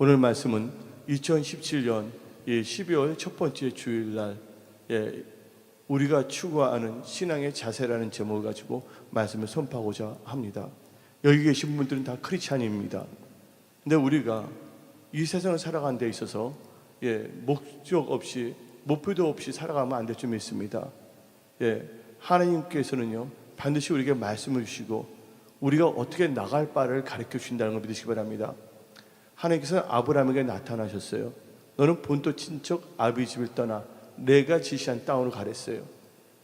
오늘 말씀은 2017년 12월 첫 번째 주일날 우리가 추구하는 신앙의 자세라는 제목을 가지고 말씀을 선포하고자 합니다. 여기 계신 분들은 다 크리스찬입니다. 근데 우리가 이 세상을 살아가는 데 있어서 목적 없이 목표도 없이 살아가면 안 될 줄 믿습니다. 하나님께서는요 반드시 우리에게 말씀을 주시고 우리가 어떻게 나갈 바를 가르쳐 주신다는 걸 믿으시기 바랍니다. 하나님께서는 아브라함에게 나타나셨어요. 너는 본토 친척 아비 집을 떠나 내가 지시한 땅으로 가랬어요.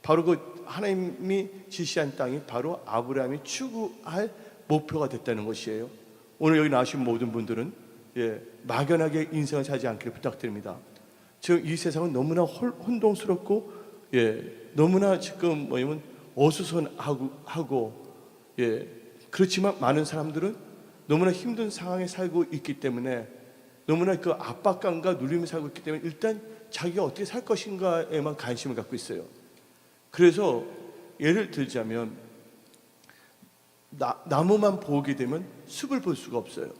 바로 그 하나님이 지시한 땅이 바로 아브라함이 추구할 목표가 됐다는 것이에요. 오늘 여기 나오신 모든 분들은 막연하게 인생을 살지 않기를 부탁드립니다. 지금 이 세상은 너무나 혼동스럽고 너무나 지금 어수선하고 그렇지만 많은 사람들은 너무나 힘든 상황에 살고 있기 때문에 너무나 그 압박감과 눌림을 살고 있기 때문에 일단 자기가 어떻게 살 것인가에만 관심을 갖고 있어요. 그래서 예를 들자면 나무만 보게 되면 숲을 볼 수가 없어요.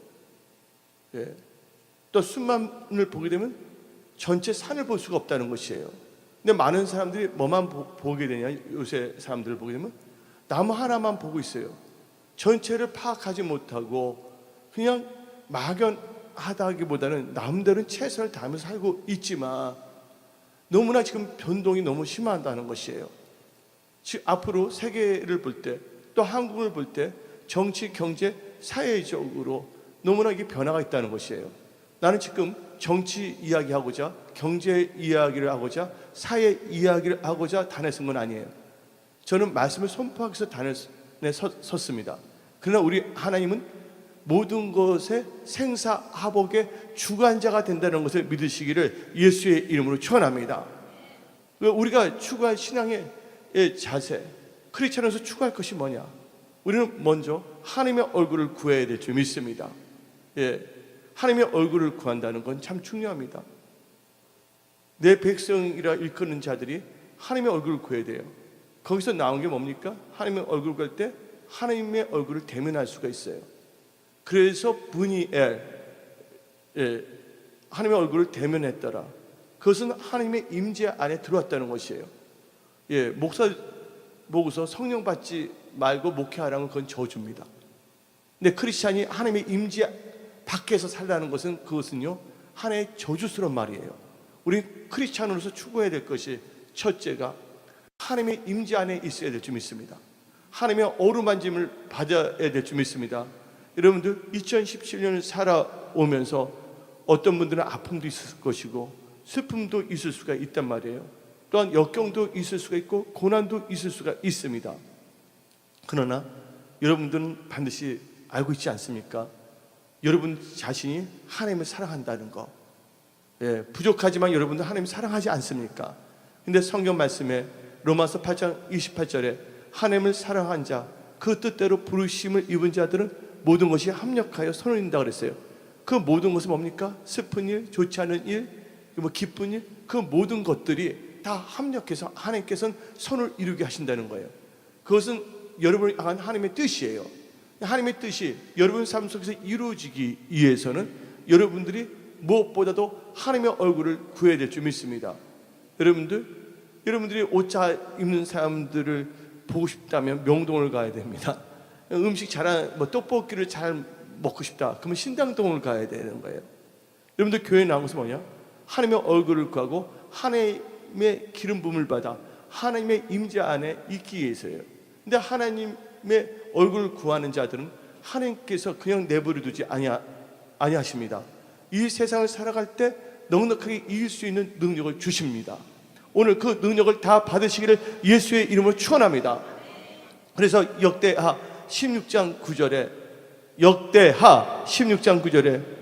또 숲만을 보게 되면 전체 산을 볼 수가 없다는 것이에요. 근데 많은 사람들이 뭐만 보게 되냐, 요새 사람들을 보게 되면 나무 하나만 보고 있어요. 전체를 파악하지 못하고 그냥 막연하다기보다는 남들은 최선을 다하면서 살고 있지만 너무나 지금 변동이 너무 심하다는 것이에요. 즉 앞으로 세계를 볼 때 또 한국을 볼 때 정치, 경제, 사회적으로 너무나 이게 변화가 있다는 것이에요. 나는 지금 정치 이야기하고자 경제 이야기를 하고자 사회 이야기를 하고자 단에 쓴 건 아니에요. 저는 말씀을 선포하기 위해서 단에 섰습니다. 그러나 우리 하나님은 모든 것의 생사화복의 주관자가 된다는 것을 믿으시기를 예수의 이름으로 축원합니다. 우리가 추구할 신앙의 자세, 크리스천에서 추구할 것이 뭐냐? 우리는 먼저 하나님의 얼굴을 구해야 될 줄 믿습니다. 하나님의 얼굴을 구한다는 건 참 중요합니다. 내 백성이라 일컫는 자들이 하나님의 얼굴을 구해야 돼요. 거기서 나온 게 뭡니까? 하나님의 얼굴을 구할 때 하나님의 얼굴을 대면할 수가 있어요. 그래서 브니엘, 하나님의 얼굴을 대면했더라. 그것은 하나님의 임재 안에 들어왔다는 것이에요. 목사 보고서 성령 받지 말고 목회하라는 그건 저주입니다. 근데 크리스찬이 하나님의 임재 밖에서 살라는 것은 그것은요 하나의 저주스러운 말이에요. 우리 크리스찬으로서 추구해야 될 것이 첫째가 하나님의 임재 안에 있어야 될 줄 믿습니다. 하나님의 어루만짐을 받아야 될 줄 믿습니다. 여러분들 2017년을 살아오면서 어떤 분들은 아픔도 있을 것이고 슬픔도 있을 수가 있단 말이에요. 또한 역경도 있을 수가 있고 고난도 있을 수가 있습니다. 그러나 여러분들은 반드시 알고 있지 않습니까? 여러분 자신이 하나님을 사랑한다는 거. 부족하지만 여러분들 하나님을 사랑하지 않습니까? 근데 성경 말씀에 로마서 8장 28절에 하나님을 사랑한 자, 그 뜻대로 부르심을 입은 자들은 모든 것이 합력하여 선을 이룬다 그랬어요. 그 모든 것은 뭡니까? 슬픈 일, 좋지 않은 일, 기쁜 일, 그 모든 것들이 다 합력해서 하나님께서는 선을 이루게 하신다는 거예요. 그것은 여러분을 향한 하나님의 뜻이에요. 하나님의 뜻이 여러분 삶 속에서 이루어지기 위해서는 여러분들이 무엇보다도 하나님의 얼굴을 구해야 될 줄 믿습니다. 여러분들이 옷 잘 입는 사람들을 보고 싶다면 명동을 가야 됩니다. 음식 잘하는 떡볶이를 잘 먹고 싶다 그러면 신당동을 가야 되는 거예요. 여러분들 교회 나온 것은 뭐냐? 하나님의 얼굴을 구하고 하나님의 기름 부음을 받아 하나님의 임재 안에 있기 위해서예요. 근데 하나님의 얼굴을 구하는 자들은 하나님께서 그냥 내버려 두지 아니하십니다. 이 세상을 살아갈 때 넉넉하게 이길 수 있는 능력을 주십니다. 오늘 그 능력을 다 받으시기를 예수의 이름으로 축원합니다. 그래서 역대하 16장 9절에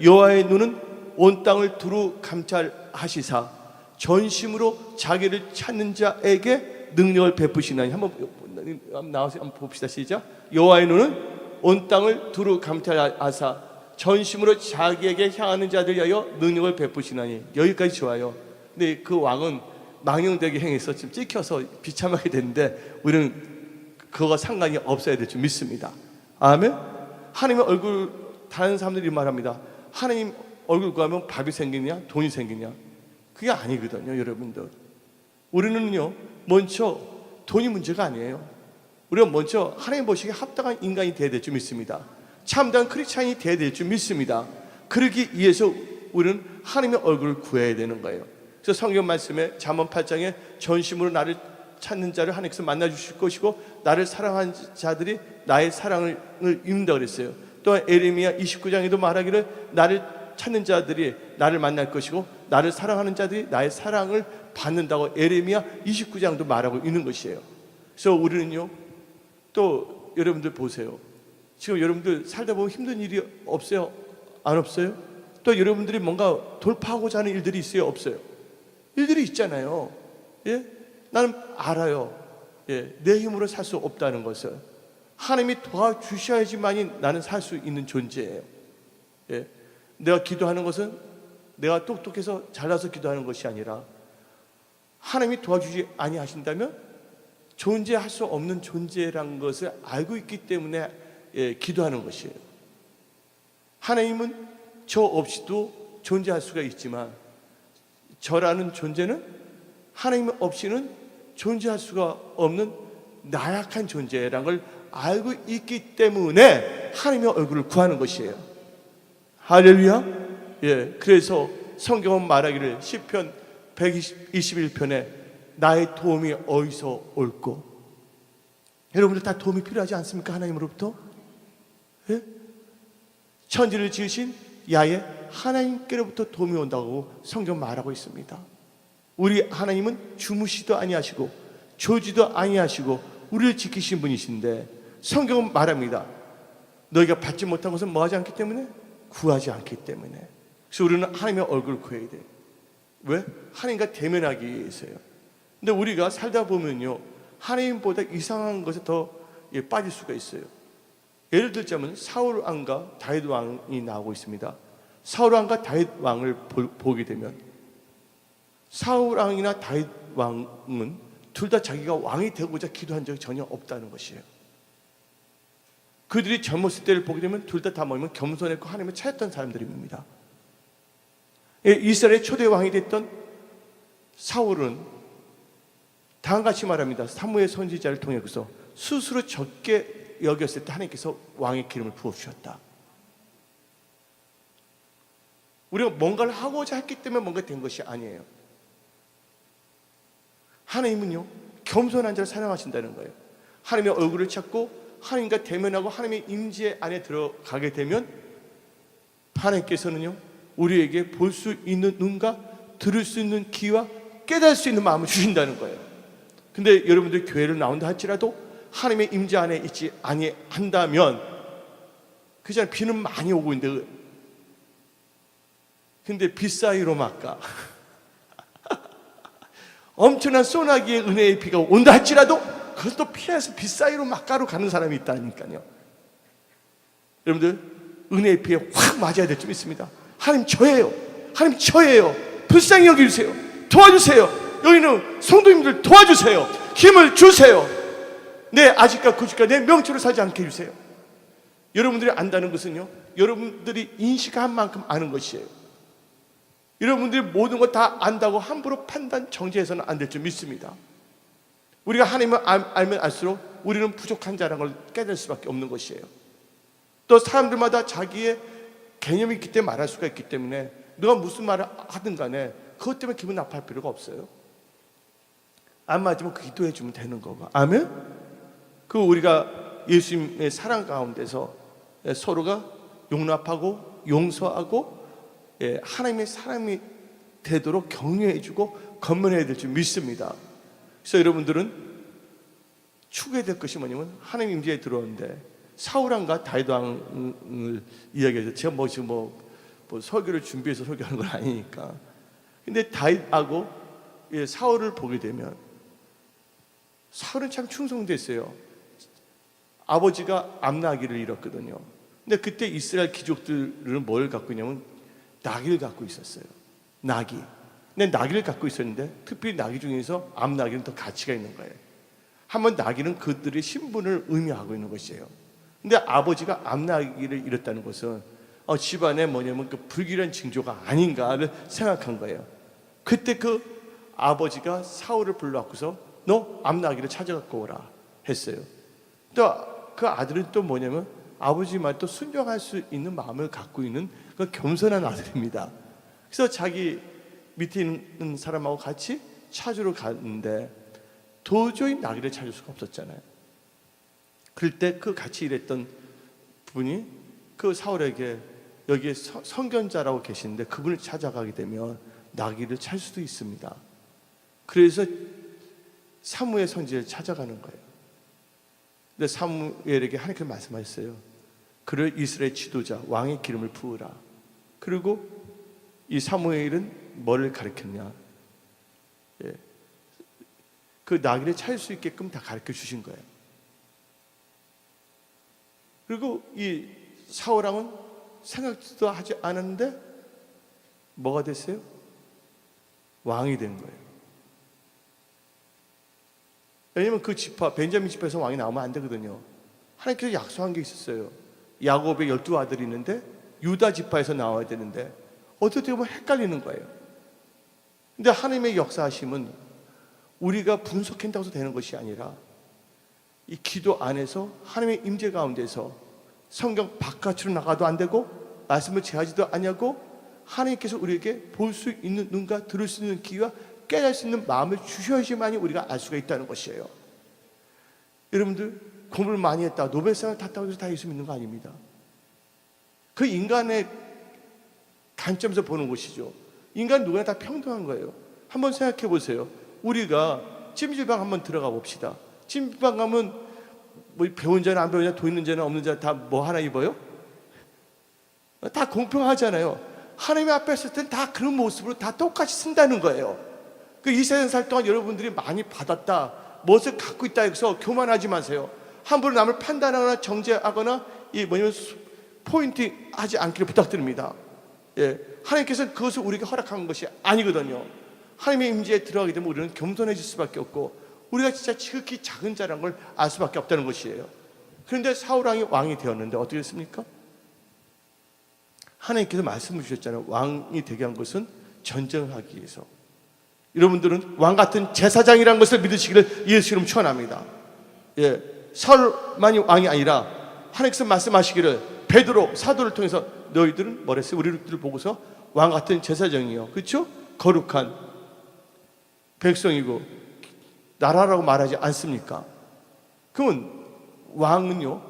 여호와의 눈은 온 땅을 두루 감찰하시사 전심으로 자기를 찾는 자에게 능력을 베푸시나니. 한번 나와서 한번 봅시다. 시작. 여호와의 눈은 온 땅을 두루 감찰하사 전심으로 자기에게 향하는 자들 위하여 능력을 베푸시나니. 여기까지 좋아요. 근데 그 왕은 망령되게 행해서 지금 찍혀서 비참하게 됐는데 우리는 그거가 상관이 없어야 될 줄 믿습니다. 아멘. 하나님의 얼굴, 다른 사람들이 말합니다. 하나님 얼굴 구하면 밥이 생기냐 돈이 생기냐, 그게 아니거든요. 여러분들, 우리는요 먼저 돈이 문제가 아니에요. 우리가 먼저 하나님 보시기에 합당한 인간이 되어야 될 줄 믿습니다. 참다운 크리스찬이 되어야 될 줄 믿습니다. 그러기 위해서 우리는 하나님의 얼굴을 구해야 되는 거예요. 그래서 성경 말씀에 잠언 8장에 전심으로 나를 찾는 자를 하나님께서 만나 주실 것이고 나를 사랑하는 자들이 나의 사랑을 입는다 그랬어요. 또한 에레미야 29장에도 말하기를 나를 찾는 자들이 나를 만날 것이고 나를 사랑하는 자들이 나의 사랑을 받는다고 에레미야 29장도 말하고 있는 것이에요. 그래서 우리는요, 또 여러분들 보세요. 지금 여러분들 살다 보면 힘든 일이 없어요? 안 없어요? 또 여러분들이 뭔가 돌파하고자 하는 일들이 있어요? 없어요? 일들이 있잖아요. 예? 나는 알아요. 예, 내 힘으로 살 수 없다는 것을 하나님이 도와주셔야지만이 나는 살 수 있는 존재예요. 예, 내가 기도하는 것은 내가 똑똑해서 잘나서 기도하는 것이 아니라 하나님이 도와주지 아니하신다면 존재할 수 없는 존재라는 것을 알고 있기 때문에 기도하는 것이에요. 하나님은 저 없이도 존재할 수가 있지만 저라는 존재는 하나님 없이는 존재할 수가 없는 나약한 존재라는 걸 알고 있기 때문에 하나님의 얼굴을 구하는 것이에요. 할렐루야. 예, 그래서 성경은 말하기를 시편 121편에 나의 도움이 어디서 올꼬. 여러분들 다 도움이 필요하지 않습니까? 하나님으로부터. 예? 천지를 지으신 야훼 하나님께로부터 도움이 온다고 성경 말하고 있습니다. 우리 하나님은 주무시도 아니하시고 조지도 아니하시고 우리를 지키신 분이신데 성경은 말합니다. 너희가 받지 못한 것은 뭐하지 않기 때문에? 구하지 않기 때문에. 그래서 우리는 하나님의 얼굴을 구해야 돼요. 왜? 하나님과 대면하기 위해서요. 근데 우리가 살다 보면요, 하나님보다 이상한 것에 더 빠질 수가 있어요. 예를 들자면 사울 왕과 다윗 왕이 나오고 있습니다. 사울 왕과 다윗 왕을 보게 되면 사울 왕이나 다윗 왕은 둘 다 자기가 왕이 되고자 기도한 적이 전혀 없다는 것이에요. 그들이 젊었을 때를 보게 되면 둘 다 뭐냐면 겸손했고 하나님을 찾았던 사람들입니다. 이스라엘의 초대 왕이 됐던 사울은 다음같이 말합니다. 사무엘 선지자를 통해서 스스로 적게 여겼을 때 하나님께서 왕의 기름을 부어주셨다. 우리가 뭔가를 하고자 했기 때문에 뭔가 된 것이 아니에요. 하나님은요, 겸손한 자를 사랑하신다는 거예요. 하나님의 얼굴을 찾고 하나님과 대면하고 하나님의 임재 안에 들어가게 되면 하나님께서는요, 우리에게 볼 수 있는 눈과 들을 수 있는 귀와 깨달을 수 있는 마음을 주신다는 거예요. 근데 여러분들 교회를 나온다 할지라도 하나님의 임재 안에 있지 아니한다면, 그잖아요. 비는 많이 오고 있는데, 근데 빛 사이로 막가 엄청난 소나기의 은혜의 비가 온다 할지라도 그걸 또 피해서 빛 사이로 막가로 가는 사람이 있다니까요. 여러분들, 은혜의 비에 확 맞아야 될 줄 믿습니다. 하나님 저예요. 하나님 저예요. 불쌍히 여겨주세요. 도와주세요. 여기는 성도님들 도와주세요. 힘을 주세요. 내 아직과 구주가 내 명초를 살지 않게 해주세요. 여러분들이 안다는 것은요, 여러분들이 인식한 만큼 아는 것이에요. 여러분들이 모든 것 다 안다고 함부로 판단 정죄해서는 안 될 줄 믿습니다. 우리가 하나님을 알면 알수록 우리는 부족한 자라는 걸 깨달을 수밖에 없는 것이에요. 또 사람들마다 자기의 개념이 있기 때문에 말할 수가 있기 때문에 누가 무슨 말을 하든 간에 그것 때문에 기분 나빠할 필요가 없어요. 안 맞으면 기도해 주면 되는 거고. 아멘? 그 우리가 예수님의 사랑 가운데서 서로가 용납하고 용서하고 하나님의 사람이 되도록 격려해 주고 건면해야 될 줄 믿습니다. 그래서 여러분들은 추구해야 될 것이 뭐냐면 하나님 임재에 들어오는데 사울왕과 다윗왕을 이야기해서 제가 지금 설교를 준비해서 설교하는 건 아니니까. 근데 다윗하고 사울을 보게 되면 사울은 참 충성됐어요. 아버지가 암나기를 잃었거든요. 근데 그때 이스라엘 귀족들은 뭘 갖고 있냐면 나귀를 갖고 있었어요. 나귀. 근데 나귀를 갖고 있었는데 특별히 나귀 중에서 암나귀는 더 가치가 있는 거예요. 한번 나귀는 그들의 신분을 의미하고 있는 것이에요. 근데 아버지가 암나귀를 잃었다는 것은 집안에 뭐냐면 그 불길한 징조가 아닌가를 생각한 거예요. 그때 그 아버지가 사울을 불러갖고서 너 암나귀를 찾아갖고 오라 했어요. 또 그 아들은 또 뭐냐면 아버지 말 또 순종할 수 있는 마음을 갖고 있는 그 겸손한 아들입니다. 그래서 자기 밑에 있는 사람하고 같이 찾으러 갔는데 도저히 나귀를 찾을 수가 없었잖아요. 그럴 때 그 같이 일했던 분이 그 사울에게 여기에 선견자라고 계시는데 그분을 찾아가게 되면 나귀를 찾을 수도 있습니다. 그래서 사무엘 선지자를 찾아가는 거예요. 근데 사무엘에게 하나님께서 말씀하셨어요. 그를 이스라엘 지도자 왕의 기름을 부으라. 그리고 이 사무엘은 뭐를 가르쳤냐? 그 나귀를 찾을 수 있게끔 다 가르쳐 주신 거예요. 그리고 이 사울왕은 생각도 하지 않았는데 뭐가 됐어요? 왕이 된 거예요. 왜냐면 그 지파, 벤자민 지파에서 왕이 나오면 안 되거든요. 하나님께서 약속한 게 있었어요. 야곱의 12아들이 있는데 유다 지파에서 나와야 되는데 어떻게 보면 헷갈리는 거예요. 근데 하나님의 역사하심은 우리가 분석한다고 해서 되는 것이 아니라 이 기도 안에서 하나님의 임재 가운데서 성경 바깥으로 나가도 안 되고 말씀을 제하지도 아니하고 하나님께서 우리에게 볼 수 있는 눈과 들을 수 있는 귀와 깨달을 수 있는 마음을 주셔야지만이 우리가 알 수가 있다는 것이에요. 여러분들 공부를 많이 했다, 노벨상을 탔다고 해서 다 예수 믿는 거 아닙니다. 그 인간의 관점에서 보는 것이죠. 인간 누구나 다 평등한 거예요. 한번 생각해 보세요. 우리가 찜질방 한번 들어가 봅시다. 찜질방 가면 뭐 배운 자는 안 배운 자, 돈 있는 자는 없는 자 다 뭐 하나 입어요? 다 공평하잖아요. 하나님 앞에 있을 땐 다 그런 모습으로 다 똑같이 쓴다는 거예요. 그 24살 동안 여러분들이 많이 받았다, 무엇을 갖고 있다 해서 교만하지 마세요. 함부로 남을 판단하거나 정죄하거나 이 뭐냐면 포인팅 하지 않기를 부탁드립니다. 하나님께서는 그것을 우리에게 허락한 것이 아니거든요. 하나님의 임재에 들어가게 되면 우리는 겸손해질 수밖에 없고 우리가 진짜 지극히 작은 자라는 걸 알 수밖에 없다는 것이에요. 그런데 사울왕이 왕이 되었는데 어떻게 됐습니까? 하나님께서 말씀을 주셨잖아요. 왕이 되게 한 것은 전쟁하기 위해서. 여러분들은 왕 같은 제사장이라는 것을 믿으시기를 예수 이름 축원합니다. 사울만이 왕이 아니라 하나님께서 말씀하시기를 베드로 사도를 통해서 너희들은 뭐랬어요? 우리를 보고서 왕 같은 제사장이요, 그렇죠? 거룩한 백성이고 나라라고 말하지 않습니까? 그러면 왕은요,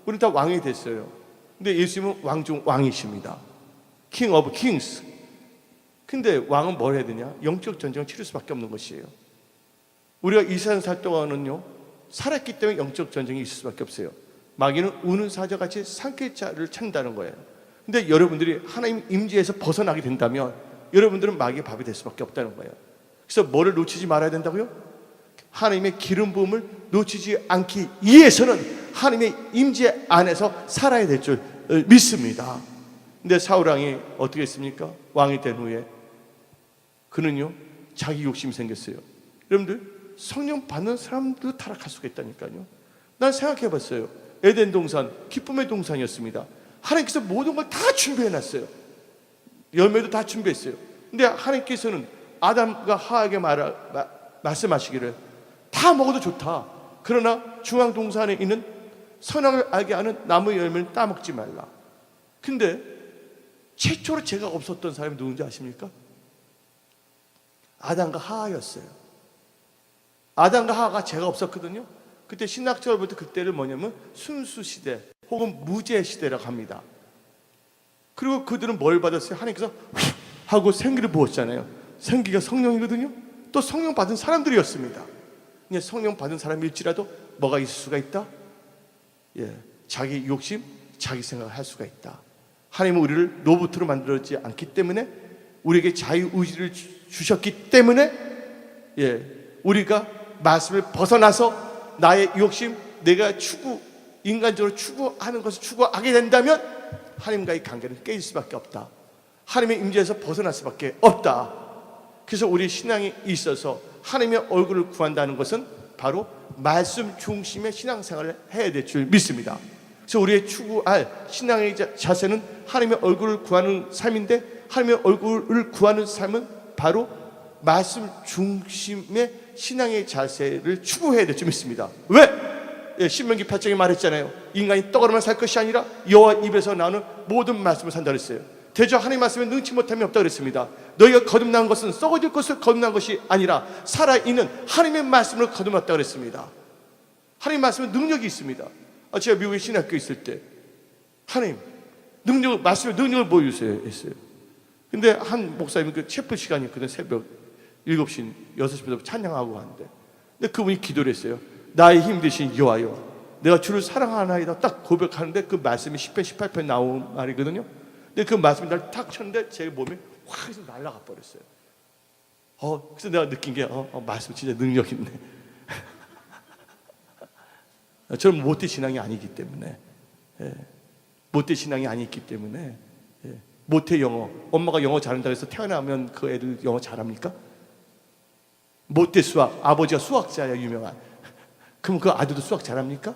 우리 다 왕이 됐어요. 근데 예수님은 왕 중 왕이십니다. King of Kings. 근데 왕은 뭘 해야 되냐? 영적 전쟁을 치를 수밖에 없는 것이에요. 우리가 24살 동안은요 살았기 때문에 영적 전쟁이 있을 수밖에 없어요. 마귀는 우는 사자같이 삼킬 자를 찾는다는 거예요. 근데 여러분들이 하나님 임재에서 벗어나게 된다면 여러분들은 마귀의 밥이 될 수밖에 없다는 거예요. 그래서 뭐를 놓치지 말아야 된다고요? 하나님의 기름 부음을 놓치지 않기 위해서는 하나님의 임재 안에서 살아야 될 줄 믿습니다. 근데 사울왕이 어떻게 했습니까? 왕이 된 후에 그는요 자기 욕심이 생겼어요. 여러분들 성령 받는 사람도 타락할 수가 있다니까요. 난 생각해 봤어요. 에덴 동산 기쁨의 동산이었습니다. 하나님께서 모든 걸 다 준비해 놨어요. 열매도 다 준비했어요. 근데 하나님께서는 아담과 하와에게 말씀하시기를 다 먹어도 좋다, 그러나 중앙 동산에 있는 선악을 알게 하는 나무 열매를 따먹지 말라. 근데 최초로 죄가 없었던 사람이 누군지 아십니까? 아담과 하와였어요. 아담과 하와가 죄가 없었거든요. 그때 신학적으로부터 그때를 뭐냐면 순수 시대 혹은 무죄 시대라고 합니다. 그리고 그들은 뭘 받았어요? 하나님께서 하고 생기를 부었잖아요. 생기가 성령이거든요. 또 성령 받은 사람들이었습니다. 그냥 성령 받은 사람일지라도 뭐가 있을 수가 있다? 자기 욕심, 자기 생각을 할 수가 있다. 하나님은 우리를 로봇으로 만들었지 않기 때문에, 우리에게 자유의지를 주셨기 때문에 우리가 말씀을 벗어나서 나의 욕심, 내가 인간적으로 추구하는 것을 추구하게 된다면 하나님과의 관계는 깨질 수밖에 없다. 하나님의 임재에서 벗어날 수밖에 없다. 그래서 우리 신앙에 있어서 하나님의 얼굴을 구한다는 것은 바로 말씀 중심의 신앙생활을 해야 될 줄 믿습니다. 그래서 우리의 추구할 신앙의 자세는 하나님의 얼굴을 구하는 삶인데, 하나님의 얼굴을 구하는 삶은 바로 말씀 중심의 신앙의 자세를 추구해야 될 줄 믿습니다. 왜? 신명기 8장에 말했잖아요. 인간이 떡으로만 살 것이 아니라 여호와 입에서 나오는 모든 말씀을 산다 그랬어요. 대저 하나님 말씀에 능치 못함이 없다 그랬습니다. 너희가 거듭난 것은 썩어질 것을 거듭난 것이 아니라 살아있는 하나님의 말씀을 거듭났다 그랬습니다. 하나님 말씀은 능력이 있습니다. 제가 미국에 신학교에 있을 때 하나님 능력, 말씀의 능력을 보여주세요 했어요. 근데 한 목사님은 그 체프 시간이 있거든요. 새벽 7시, 6시부터 찬양하고 하는데, 근데 그분이 기도를 했어요. 나의 힘 되신 여호와여, 내가 주를 사랑하나이다 딱 고백하는데 그 말씀이 10편 18편 나온 말이거든요. 근데 그 말씀이 날 탁 쳤는데 제 몸에 확 해서 날아가 버렸어요. 그래서 내가 느낀 게 말씀 진짜 능력 있네. 저는 못된 신앙이 아니기 때문에, 못된 신앙이 아니기 때문에, 못해 영어, 엄마가 영어 잘한다고 해서 태어나면 그 애들 영어 잘합니까? 못돼 수학, 아버지가 수학자야 유명한. 그럼 그 아들도 수학 잘합니까?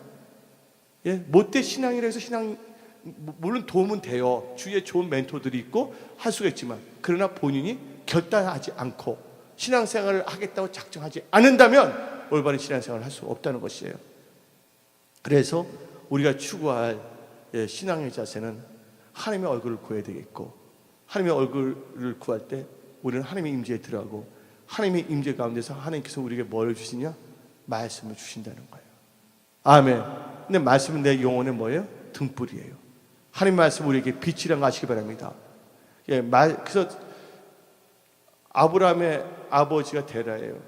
못돼 신앙이라 해서 신앙, 물론 도움은 돼요. 주위에 좋은 멘토들이 있고 할 수가 있지만, 그러나 본인이 결단하지 않고 신앙생활을 하겠다고 작정하지 않는다면 올바른 신앙생활을 할 수 없다는 것이에요. 그래서 우리가 추구할 신앙의 자세는 하나님의 얼굴을 구해야 되겠고, 하나님의 얼굴을 구할 때 우리는 하나님의 임재에 들어가고, 하나님의 임재 가운데서 하나님께서 우리에게 뭘 주시냐? 말씀을 주신다는 거예요. 아멘. 근데 말씀은 내 영혼의 뭐예요? 등불이에요. 하나님 말씀 우리에게 빛이라는 거 아시기 바랍니다. 그래서 아브라함의 아버지가 데라예요.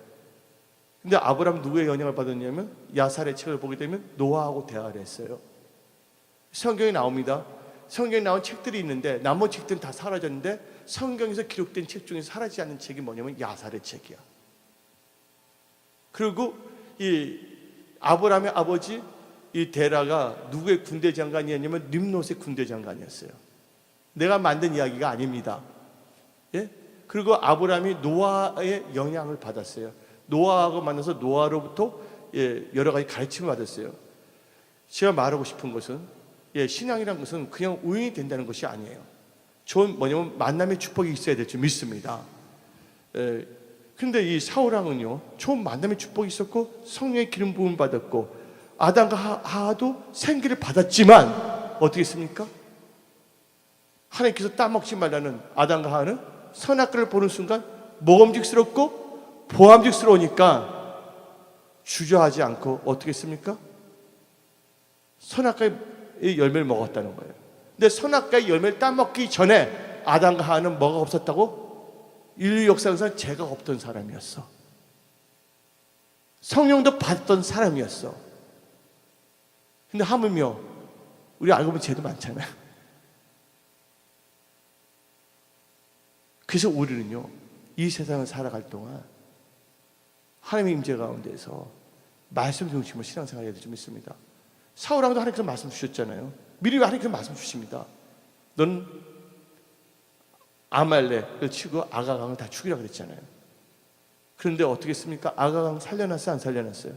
근데 아브라함 누구의 영향을 받았냐면, 야살의 책을 보게 되면 노아하고 대화를 했어요. 성경에 나옵니다. 성경에 나온 책들이 있는데 나머지 책들은 다 사라졌는데, 성경에서 기록된 책 중에서 사라지지 않는 책이 뭐냐면 야살의 책이야. 그리고 이 아브라함의 아버지 이 데라가 누구의 군대 장관이었냐면 림롯의 군대 장관이었어요. 내가 만든 이야기가 아닙니다. 그리고 아브라함이 노아의 영향을 받았어요. 노아하고 만나서 노아로부터 여러 가지 가르침을 받았어요. 제가 말하고 싶은 것은, 신앙이란 것은 그냥 우연히 된다는 것이 아니에요. 좋은 뭐냐면 만남의 축복이 있어야 될 줄 믿습니다. 근데 이 사울왕은요, 좋은 만남의 축복이 있었고 성령의 기름 부음 받았고 아담과 하와도 생기를 받았지만 어떻게 했습니까? 하나님께서 따먹지 말라는 아담과 하와는 선악과를 보는 순간 먹음직스럽고 보암직스러우니까 주저하지 않고 어떻게 했습니까? 선악과의 열매를 먹었다는 거예요. 근데 선악과의 열매를 따먹기 전에 아담과 하와는 뭐가 없었다고? 인류 역사상 죄가 없던 사람이었어. 성령도 받던 사람이었어. 근데 하물며 우리 알고 보면 죄도 많잖아요. 그래서 우리는요, 이 세상을 살아갈 동안 하나님의 임재 가운데서 말씀 중심으로 신앙생활을 해야 될 줄 믿습니다. 사울왕도 하나님께서 말씀 주셨잖아요. 미리 하나님께서 말씀 주십니다. 넌 아말렉을 치고 아가강을 다 죽이라고 그랬잖아요. 그런데 어떻게 했습니까? 아가강 살려놨어요? 안 살려놨어요?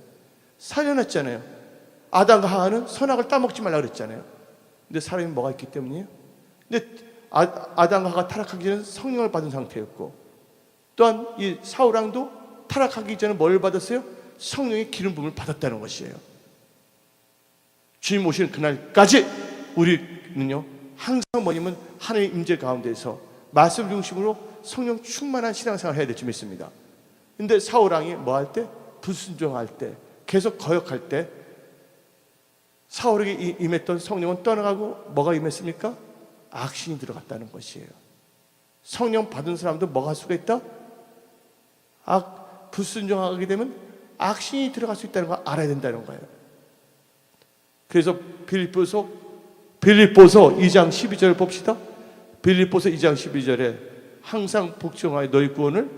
살려놨잖아요. 아담과 하와는 선악을 따먹지 말라고 그랬잖아요. 근데 사람이 뭐가 있기 때문이에요? 근데 아담과 하와가 타락하기 전에 성령을 받은 상태였고, 또한 이 사울왕도 타락하기 전에 뭘 받았어요? 성령의 기름 부음을 받았다는 것이에요. 주님 오시는 그날까지 우리는요, 항상 뭐냐면 하나님의 임재 가운데서 말씀 중심으로 성령 충만한 신앙생활을 해야 될 줄 믿습니다. 근데 사울왕이 뭐 할 때? 불순종할 때, 계속 거역할 때 사울에게 임했던 성령은 떠나가고 뭐가 임했습니까? 악신이 들어갔다는 것이에요. 성령 받은 사람도 뭐가 할 수가 있다? 불순종하게 되면 악신이 들어갈 수 있다는 걸 알아야 된다는 거예요. 그래서 빌립보서 2장 12절을 봅시다. 빌립보서 2장 12절에 항상 복종하여 너희 구원을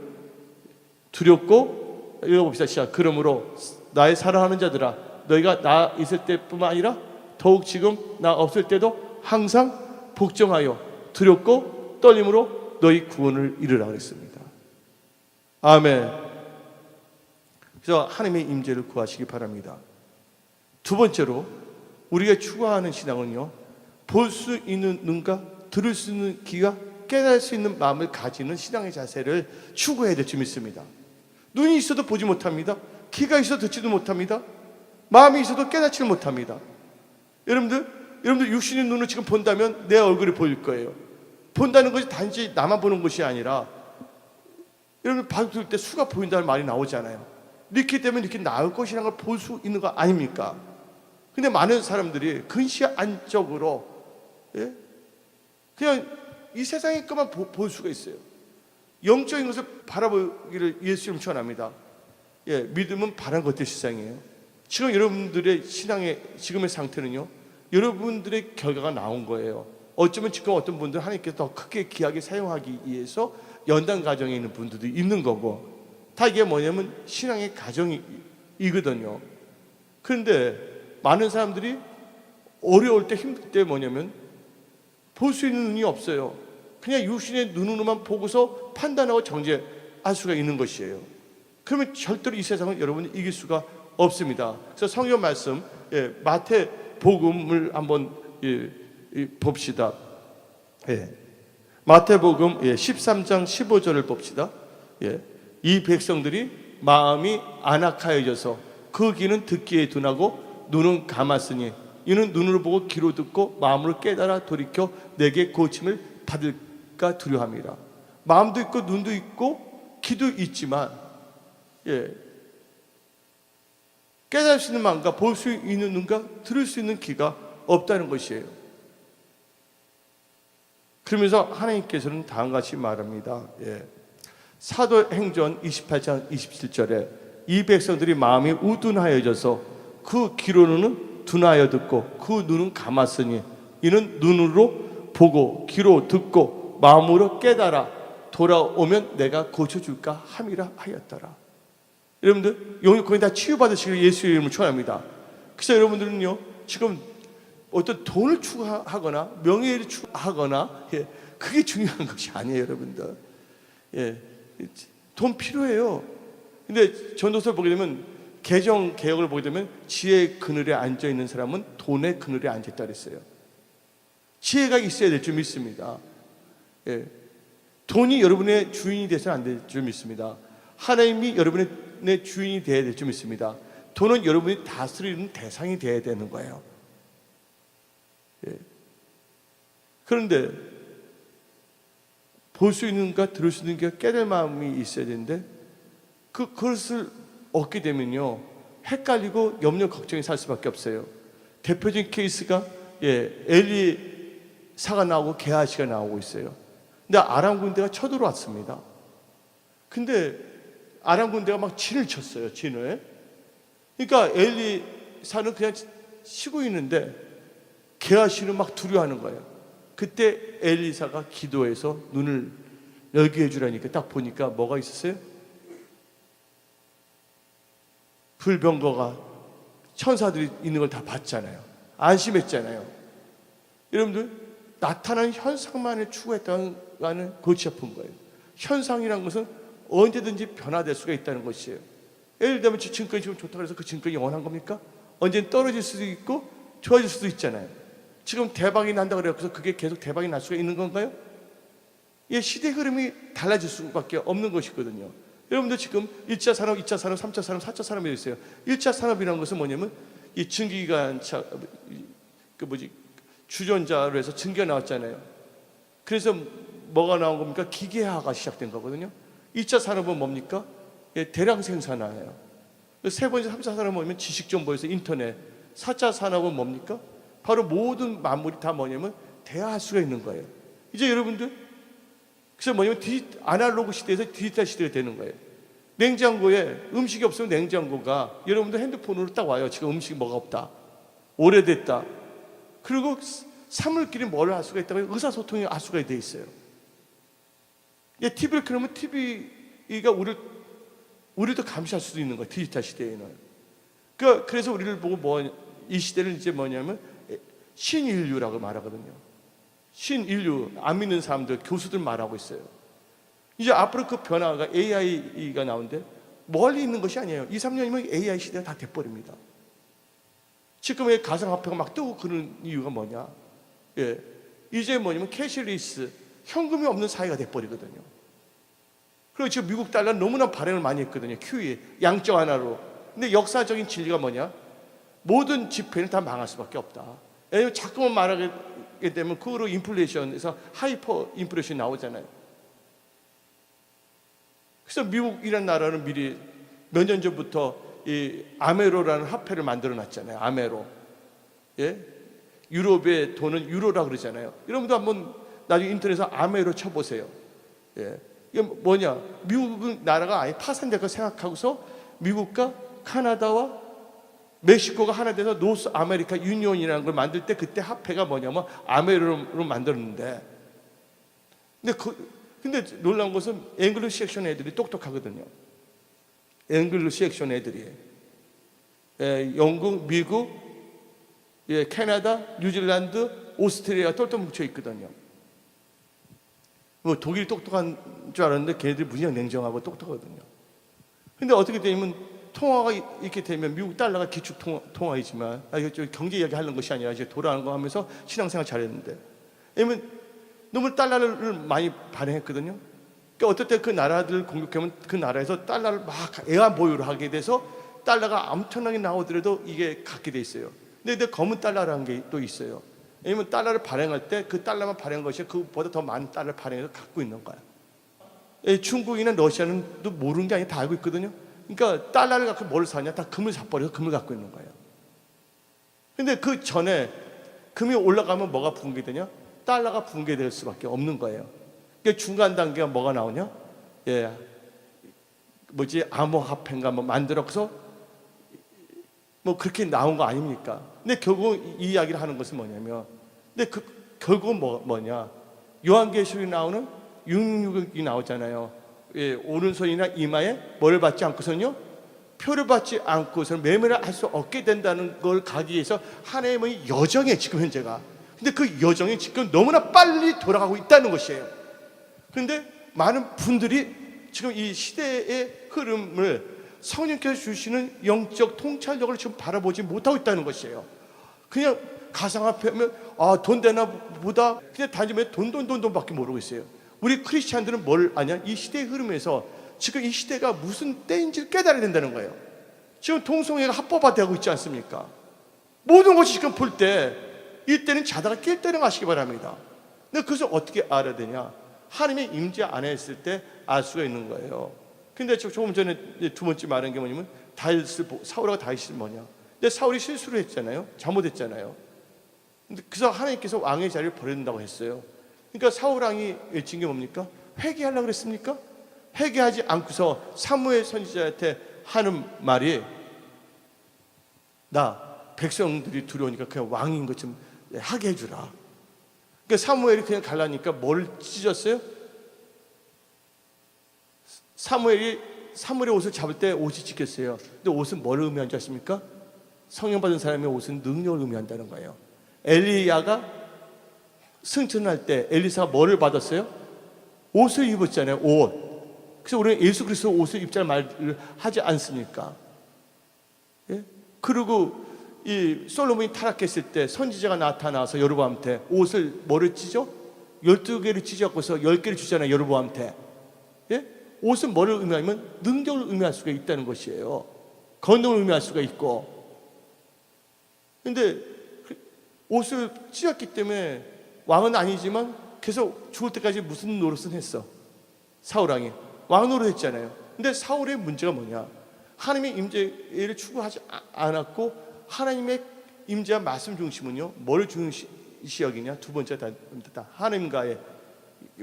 두렵고, 읽어봅시다. 시작. 그러므로 나의 사랑하는 자들아, 너희가 나 있을 때뿐만 아니라 더욱 지금 나 없을 때도 항상 복종하여 두렵고 떨림으로 너희 구원을 이루라 그랬습니다. 아멘. 그래서 하나님의 임재를 구하시기 바랍니다. 두 번째로 우리가 추구하는 신앙은요, 볼 수 있는 눈과 들을 수 있는 귀가 깨달을 수 있는 마음을 가지는 신앙의 자세를 추구해야 될 줄 믿습니다. 눈이 있어도 보지 못합니다. 귀가 있어도 듣지도 못합니다. 마음이 있어도 깨닫지를 못합니다. 여러분들 육신의 눈을 지금 본다면 내 얼굴이 보일 거예요. 본다는 것이 단지 나만 보는 것이 아니라, 여러분 바둑 둘 때 수가 보인다는 말이 나오잖아요. 이렇게 되면 이렇게 나올 것이라는 걸 볼 수 있는 거 아닙니까? 근데 많은 사람들이 근시 안적으로, 예? 그냥 이 세상의 것만 볼 수가 있어요. 영적인 것을 바라보기를 예수님 추천합니다. 예, 믿음은 바란 것들 세상이에요. 지금 여러분들의 신앙의 지금의 상태는요, 여러분들의 결과가 나온 거예요. 어쩌면 지금 어떤 분들은 하나님께서 더 크게 귀하게 사용하기 위해서 연단 가정에 있는 분들도 있는 거고, 다 이게 뭐냐면 신앙의 가정이거든요. 그런데 많은 사람들이 어려울 때, 힘들 때 뭐냐면 볼 수 있는 눈이 없어요. 그냥 육신의 눈으로만 보고서 판단하고 정죄할 수가 있는 것이에요. 그러면 절대로 이 세상은 여러분이 이길 수가 없습니다. 그래서 성경 말씀, 예, 마태복음을 한번 봅시다. 예, 마태복음 13장 15절을 봅시다. 예, 이 백성들이 마음이 안악하여져서 그 귀는 듣기에 둔하고 눈은 감았으니 이는 눈으로 보고 귀로 듣고 마음으로 깨달아 돌이켜 내게 고침을 받을까 두려워합니다. 마음도 있고 눈도 있고 귀도 있지만, 예, 깨달을 수 있는 마음과 볼 수 있는 눈과 들을 수 있는 귀가 없다는 것이에요. 그러면서 하나님께서는 다음과 같이 말합니다. 예, 사도행전 28장 27절에 이 백성들이 마음이 우둔하여져서 그 귀로는 둔하여 듣고 그 눈은 감았으니 이는 눈으로 보고 귀로 듣고 마음으로 깨달아 돌아오면 내가 고쳐줄까 함이라 하였더라. 여러분들 영역 거의 다 치유받으시길 예수의 이름을 축원합니다. 그래서 여러분들은요, 지금 어떤 돈을 추구하거나 명예를 추구하거나, 예, 그게 중요한 것이 아니에요. 여러분들, 예, 돈 필요해요. 근데 전도서를 보게 되면, 개정 개혁을 보게 되면 지혜의 그늘에 앉아 있는 사람은 돈의 그늘에 앉아 있다 그랬어요. 지혜가 있어야 될 줄 믿습니다. 예, 돈이 여러분의 주인이 돼서는 안 될 줄 믿습니다. 하나님이 여러분의 주인이 되어야 될 줄 믿습니다. 돈은 여러분이 다스리는 대상이 되어야 되는 거예요. 예. 그런데 볼 수 있는가 들을 수 있는 게 깨달을 마음이 있어야 되는데, 그것을 얻게 되면요, 헷갈리고 염려 걱정이 살 수밖에 없어요. 대표적인 케이스가, 예, 엘리사가 나오고 게하시가 나오고 있어요. 근데 아람 군대가 쳐들어왔습니다. 근데 아람 군대가 막 진을 쳤어요. 진을. 그러니까 엘리사는 그냥 쉬고 있는데 게하시는 막 두려워하는 거예요. 그때 엘리사가 기도해서 눈을 열게 해주라니까 딱 보니까 뭐가 있었어요? 불병거가 천사들이 있는 걸 다 봤잖아요. 안심했잖아요. 여러분들, 나타나는 현상만을 추구했다는 골치 아픈 거예요. 현상이란 것은 언제든지 변화될 수가 있다는 것이에요. 예를 들면 증권이 지금 좋다고 해서 그 증권이 영원한 겁니까? 언제는 떨어질 수도 있고 좋아질 수도 있잖아요. 지금 대박이 난다고 그래서 그게 계속 대박이 날 수가 있는 건가요? 예, 시대 흐름이 달라질 수밖에 없는 것이거든요. 여러분들 지금 1차 산업, 2차 산업, 3차 산업, 4차 산업이 있어요. 1차 산업이라는 것은 뭐냐면 이 증기기관차, 주전자로 해서 증기가 나왔잖아요. 그래서 뭐가 나온 겁니까? 기계화가 시작된 거거든요. 2차 산업은 뭡니까? 예, 대량 생산화예요. 세 번째, 3차 산업은 뭐냐면 지식정보에서 인터넷. 4차 산업은 뭡니까? 바로 모든 만물이 다 뭐냐면 대화할 수가 있는 거예요. 이제 여러분들, 그래서 뭐냐면 아날로그 시대에서 디지털 시대가 되는 거예요. 냉장고에 음식이 없으면 냉장고가 여러분들 핸드폰으로 딱 와요. 지금 음식이 뭐가 없다, 오래됐다. 그리고 사물끼리 뭘 할 수가 있다고 의사소통이 할 수가 돼 있어요. 예, TV를 켜놓으면 TV가 우리도 감시할 수도 있는 거예요. 디지털 시대에는. 그래서 우리를 보고 이 시대를 이제 뭐냐면 신인류라고 말하거든요. 신인류, 안 믿는 사람들, 교수들 말하고 있어요. 이제 앞으로 그 변화가 AI가 나오는데 멀리 있는 것이 아니에요. 2, 3년이면 AI 시대가 다 돼버립니다. 지금의 가상화폐가 막 뜨고 그런 이유가 뭐냐? 예, 이제 뭐냐면 캐시리스, 현금이 없는 사회가 돼버리거든요. 그리고 지금 미국 달러는 너무나 발행을 많이 했거든요. QE, 양적 완화로. 근데 역사적인 진리가 뭐냐? 모든 지폐는 다 망할 수밖에 없다. 왜냐면 자꾸만 말하게 되면 그거로 인플레이션에서 하이퍼 인플레이션이 나오잖아요. 그래서 미국이라는 나라는 미리 몇 년 전부터 이 아메로라는 화폐를 만들어 놨잖아요. 아메로. 예? 유럽의 돈은 유로라 그러잖아요. 여러분도 한번 나중에 인터넷에서 아메로 쳐보세요. 예. 이게 뭐냐? 미국은 나라가 아예 파산될 거 생각하고서 미국과 카나다와 멕시코가 하나 돼서 노스 아메리카 유니온이라는 걸 만들 때 그때 화폐가 뭐냐면 아메로로 만들었는데, 근데 놀라운 것은 앵글로 섹션 애들이 똑똑하거든요. 앵글로 섹션 애들이 영국, 미국, 캐나다, 뉴질랜드, 오스트레일리아 똘똘 뭉쳐 있거든요. 뭐 독일이 똑똑한 줄 알았는데 걔네들이 무지하게 냉정하고 똑똑하거든요. 근데 어떻게 되면 통화가 이렇게 되면 미국 달러가 기축 통화이지만, 이거 경제 이야기 하는 것이 아니라 이제 돌아가는 거 하면서 신앙생활 잘했는데, 왜냐면 너무 달러를 많이 발행했거든요. 그러니까 어떨 때 그 나라들 공격하면 그 나라에서 달러를 막 애완 보유를 하게 돼서 달러가 엄청나게 나오더라도 이게 갖게 돼 있어요. 근데 검은 달러라는 게 또 있어요. 왜냐면 달러를 발행할 때 그 달러만 발행한 것이 그보다 더 많은 달러를 발행해서 갖고 있는 거야. 중국이나 러시아는 또 모르는 게 아니라 다 알고 있거든요. 그러니까 달러를 갖고 뭘 사냐? 다 금을 사버려서 금을 갖고 있는 거예요. 근데 그 전에 금이 올라가면 뭐가 붕괴되냐? 달러가 붕괴될 수밖에 없는 거예요. 그러니까 중간 단계가 뭐가 나오냐? 암호화폐인가 뭐 만들어서 뭐 그렇게 나온 거 아닙니까? 근데 결국 이 이야기를 하는 것은 뭐냐면, 근데 결국은 뭐냐? 요한계시록에 나오는 666이 나오잖아요. 오른손이나 이마에 뭘 받지 않고서는요, 표를 받지 않고서는 매매를 할 수 없게 된다는 걸 가기 위해서 하나님의 여정에 지금 현재가, 근데 그 여정이 지금 너무나 빨리 돌아가고 있다는 것이에요. 그런데 많은 분들이 지금 이 시대의 흐름을 성령께서 주시는 영적 통찰력을 지금 바라보지 못하고 있다는 것이에요. 그냥 가상화폐면 돈 되나 보다, 그냥 단지 돈밖에 모르고 있어요. 우리 크리스찬들은 뭘 아냐? 이 시대의 흐름에서 지금 이 시대가 무슨 때인지를 깨달아야 된다는 거예요. 지금 동성애가 합법화되고 있지 않습니까? 모든 것이 지금 볼 때 이때는 자다가 깰 때는 아시기 바랍니다. 근데 그것을 어떻게 알아야 되냐? 하나님의 임재 안에 있을 때 알 수가 있는 거예요. 근데 조금 전에 두 번째 말한 게 뭐냐면 사울과 다윗이 뭐냐? 근데 사울이 실수를 했잖아요. 잘못했잖아요. 근데 그래서 하나님께서 왕의 자리를 버린다고 했어요. 그러니까 사울 왕이 외친 게 뭡니까? 회개하려고 그랬습니까? 회개하지 않고서 사무엘 선지자한테 하는 말이, 나 백성들이 두려우니까 그냥 왕인 것 좀 하게 해주라. 그러니까 사무엘이 그냥 갈라니까 뭘 찢었어요? 사무엘의 옷을 잡을 때 옷이 찢겼어요. 근데 옷은 뭘 의미하는 줄 아십니까? 성령 받은 사람의 옷은 능력을 의미한다는 거예요. 엘리야가 승천할 때 엘리사가 뭐를 받았어요? 옷을 입었잖아요. 옷. 그래서 우리는 예수 그리스도 옷을 입자는 말을 하지 않습니까? 예? 그리고 이 솔로몬이 타락했을 때 선지자가 나타나서 여로보암한테 옷을 뭐를 찢어? 12개를 찢었고서 10개를 주잖아요. 여로보암한테. 예? 옷은 뭐를 의미하면 능력을 의미할 수가 있다는 것이에요. 건능을 의미할 수가 있고. 근데 옷을 찢었기 때문에 왕은 아니지만 계속 죽을 때까지 무슨 노릇은 했어? 사울왕이 왕 노릇했잖아요. 근데 사울의 문제가 뭐냐? 하나님의 임재를 추구하지 않았고, 하나님의 임재와 말씀 중심은요, 뭘 중시 여기냐? 두 번째 다 하나님과의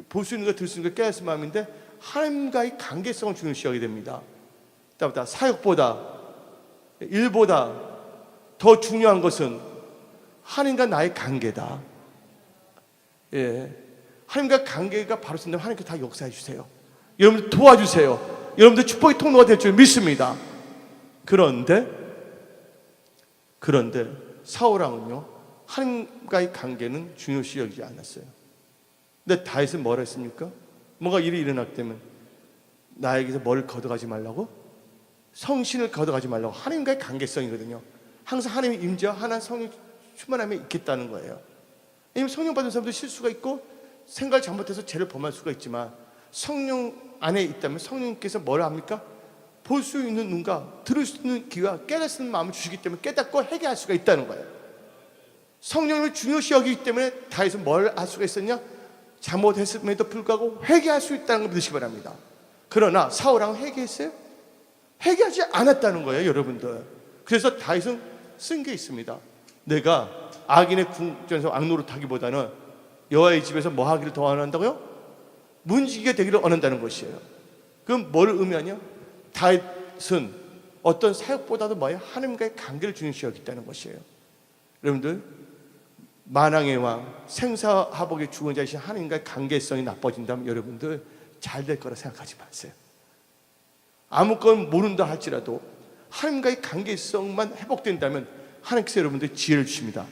볼 수 있는 거, 들 수 있는 거 깨닫는 마음인데, 하나님과의 관계성을 중요시 여기게 됩니다. 사역보다, 일보다 더 중요한 것은 하나님과 나의 관계다. 하나님과 관계가 바로 쓴다면 하나님께서 다 역사해 주세요. 여러분들 도와주세요. 여러분들 축복의 통로가 될 줄 믿습니다. 그런데 사울왕은요, 하나님과의 관계는 중요시 여기지 않았어요. 근데 다윗은 뭐라 했습니까? 뭔가 일이 일어났기 때문에 나에게서 뭘 걷어가지 말라고? 성신을 걷어가지 말라고. 하나님과의 관계성이거든요. 항상 하나님의 임재와 하나님 성령 충만함에 있겠다는 거예요. 왜냐하면 성령 받은 사람도 실수가 있고 생각을 잘못해서 죄를 범할 수가 있지만 성령 안에 있다면 성령님께서 뭘 합니까? 볼 수 있는 눈과 들을 수 있는 귀와 깨달을 수 있는 마음을 주시기 때문에 깨닫고 회개할 수가 있다는 거예요. 성령님을 중요시 여기기 때문에 다윗은 뭘 할 수가 있었냐? 잘못했음에도 불구하고 회개할 수 있다는 걸 믿으시기 바랍니다. 그러나 사울왕은 회개했어요? 회개하지 않았다는 거예요, 여러분들. 그래서 다윗은 쓴 게 있습니다. 내가 악인의 궁전에서 왕노릇하기보다는 여호와의 집에서 뭐 하기를 더 원한다고요? 문지기가 되기를 원한다는 것이에요. 그럼 뭘 의미하냐? 다윗은 어떤 사역보다도 뭐예요? 하나님과의 관계를 중요시 여겼다는 것이에요. 여러분들, 만왕의 왕, 생사하복의 주권자이신 하나님과의 관계성이 나빠진다면 여러분들 잘 될 거라 생각하지 마세요. 아무것도 모른다 할지라도 하나님과의 관계성만 회복된다면 하나님께서 여러분들 지혜를 주십니다.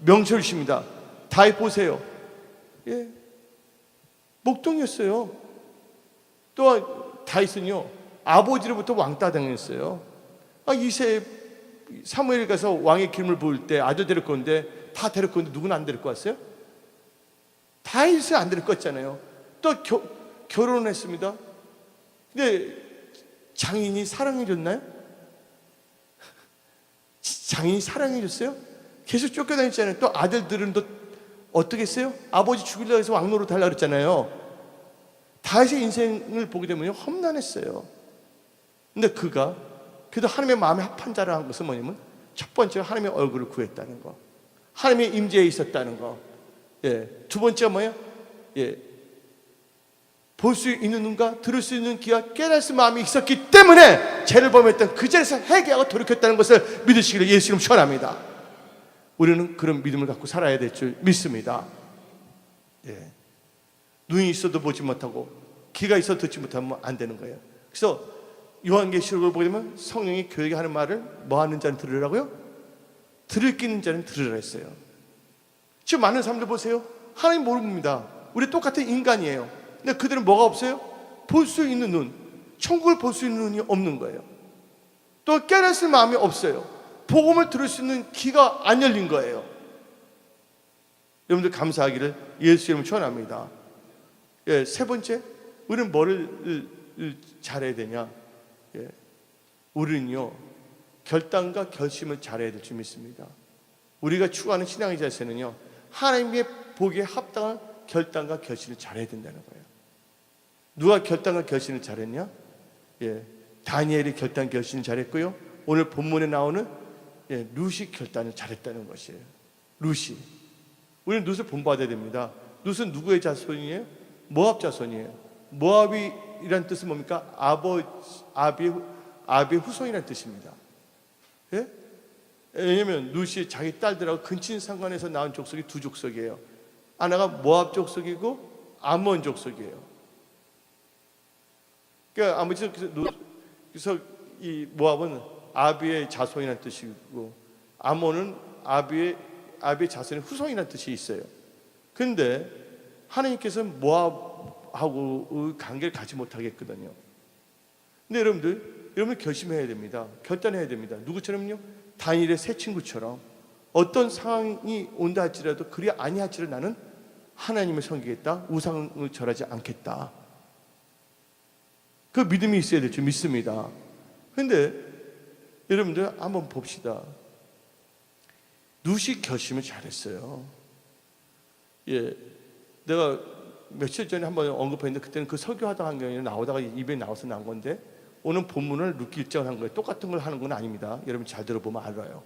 명철을 주십니다. 다윗 보세요. 예, 목동이었어요. 또 다윗은요, 아버지로부터 왕따 당했어요. 이세 사무엘에 가서 왕의 기름을 부을 때 아들 데리고 오는데 다 데리고 오는데 누구는 안 데리고 왔어요? 다윗은 안 데리고 왔잖아요. 또 결혼을 했습니다. 근데 장인이 사랑해줬나요? 장인이 사랑해줬어요? 계속 쫓겨다녔잖아요. 또 아들들은 또 어떻게 했어요? 아버지 죽이려고 해서 왕노릇 하려고 그랬잖아요. 다윗의 인생을 보게 되면 험난했어요. 근데 그가 그래도 하나님의 마음에 합한 자를 한 것은 뭐냐면 첫 번째로 하나님의 얼굴을 구했다는 거, 하나님의 임재에 있었다는 거. 예, 두 번째가 뭐예요? 예, 볼 수 있는 눈과 들을 수 있는 귀와 깨달을 수 있는 마음이 있었기 때문에 죄를 범했던 그 자리에서 회개하고 돌이켰다는 것을 믿으시기를 예수 이름 축원합니다. 우리는 그런 믿음을 갖고 살아야 될 줄 믿습니다. 예, 눈이 있어도 보지 못하고 귀가 있어도 듣지 못하면 안 되는 거예요. 그래서 요한계시록을 보게 되면 성령이 교회에 하는 말을 뭐 하는 자는 들으라고요? 들을 끼는 자는 들으라 했어요. 지금 많은 사람들 보세요. 하나님 모릅니다. 우리 똑같은 인간이에요. 근데 그들은 뭐가 없어요? 볼 수 있는 눈, 천국을 볼 수 있는 눈이 없는 거예요. 또 깨달을 수 있는 마음이 없어요. 복음을 들을 수 있는 귀가 안 열린 거예요. 여러분들 감사하기를 예수 이름으로 축원합니다. 예, 세 번째, 우리는 뭐를 잘해야 되냐? 예, 우리는요 결단과 결심을 잘해야 될 줄 믿습니다. 우리가 추구하는 신앙의 자세는요 하나님의 보기에 합당한 결단과 결심을 잘해야 된다는 거예요. 누가 결단과 결심을 잘했냐? 예, 다니엘이 결단 결심을 잘했고요. 오늘 본문에 나오는 룻이 결단을 잘했다는 것이에요. 룻이. 우리는 룻을 본받아야 됩니다. 룻은 누구의 자손이에요? 모압 자손이에요. 모압이란 뜻은 뭡니까? 아비의 후손이라는 뜻입니다. 예? 왜냐하면 룻이 자기 딸들하고 근친 상관에서 낳은 족속이 두 족속이에요. 하나가 모압 족속이고 암몬 족속이에요. 그러니까 아무튼 그래서 이 모압은 아비의 자손이라는 뜻이고 암몬은 아비의 자손의 후손이라는 뜻이 있어요. 그런데 하나님께서는 모압하고 관계를 가지 못하게 했거든요. 근데 여러분 결심해야 됩니다. 결단해야 됩니다. 누구처럼요? 다니엘의 세 친구처럼 어떤 상황이 온다 할지라도 그리 아니할지라도 나는 하나님을 섬기겠다. 우상을 절하지 않겠다. 그 믿음이 있어야 될 줄 믿습니다. 그런데 여러분들 한번 봅시다. 룻이 결심을 잘했어요. 예, 내가 며칠 전에 한번 언급했는데 그때는 그 설교하다 한 경우에 나오다가 입에 나와서 나온 건데 오늘 본문을 룻기 일장을 한 거예요. 똑같은 걸 하는 건 아닙니다. 여러분 잘 들어보면 알아요.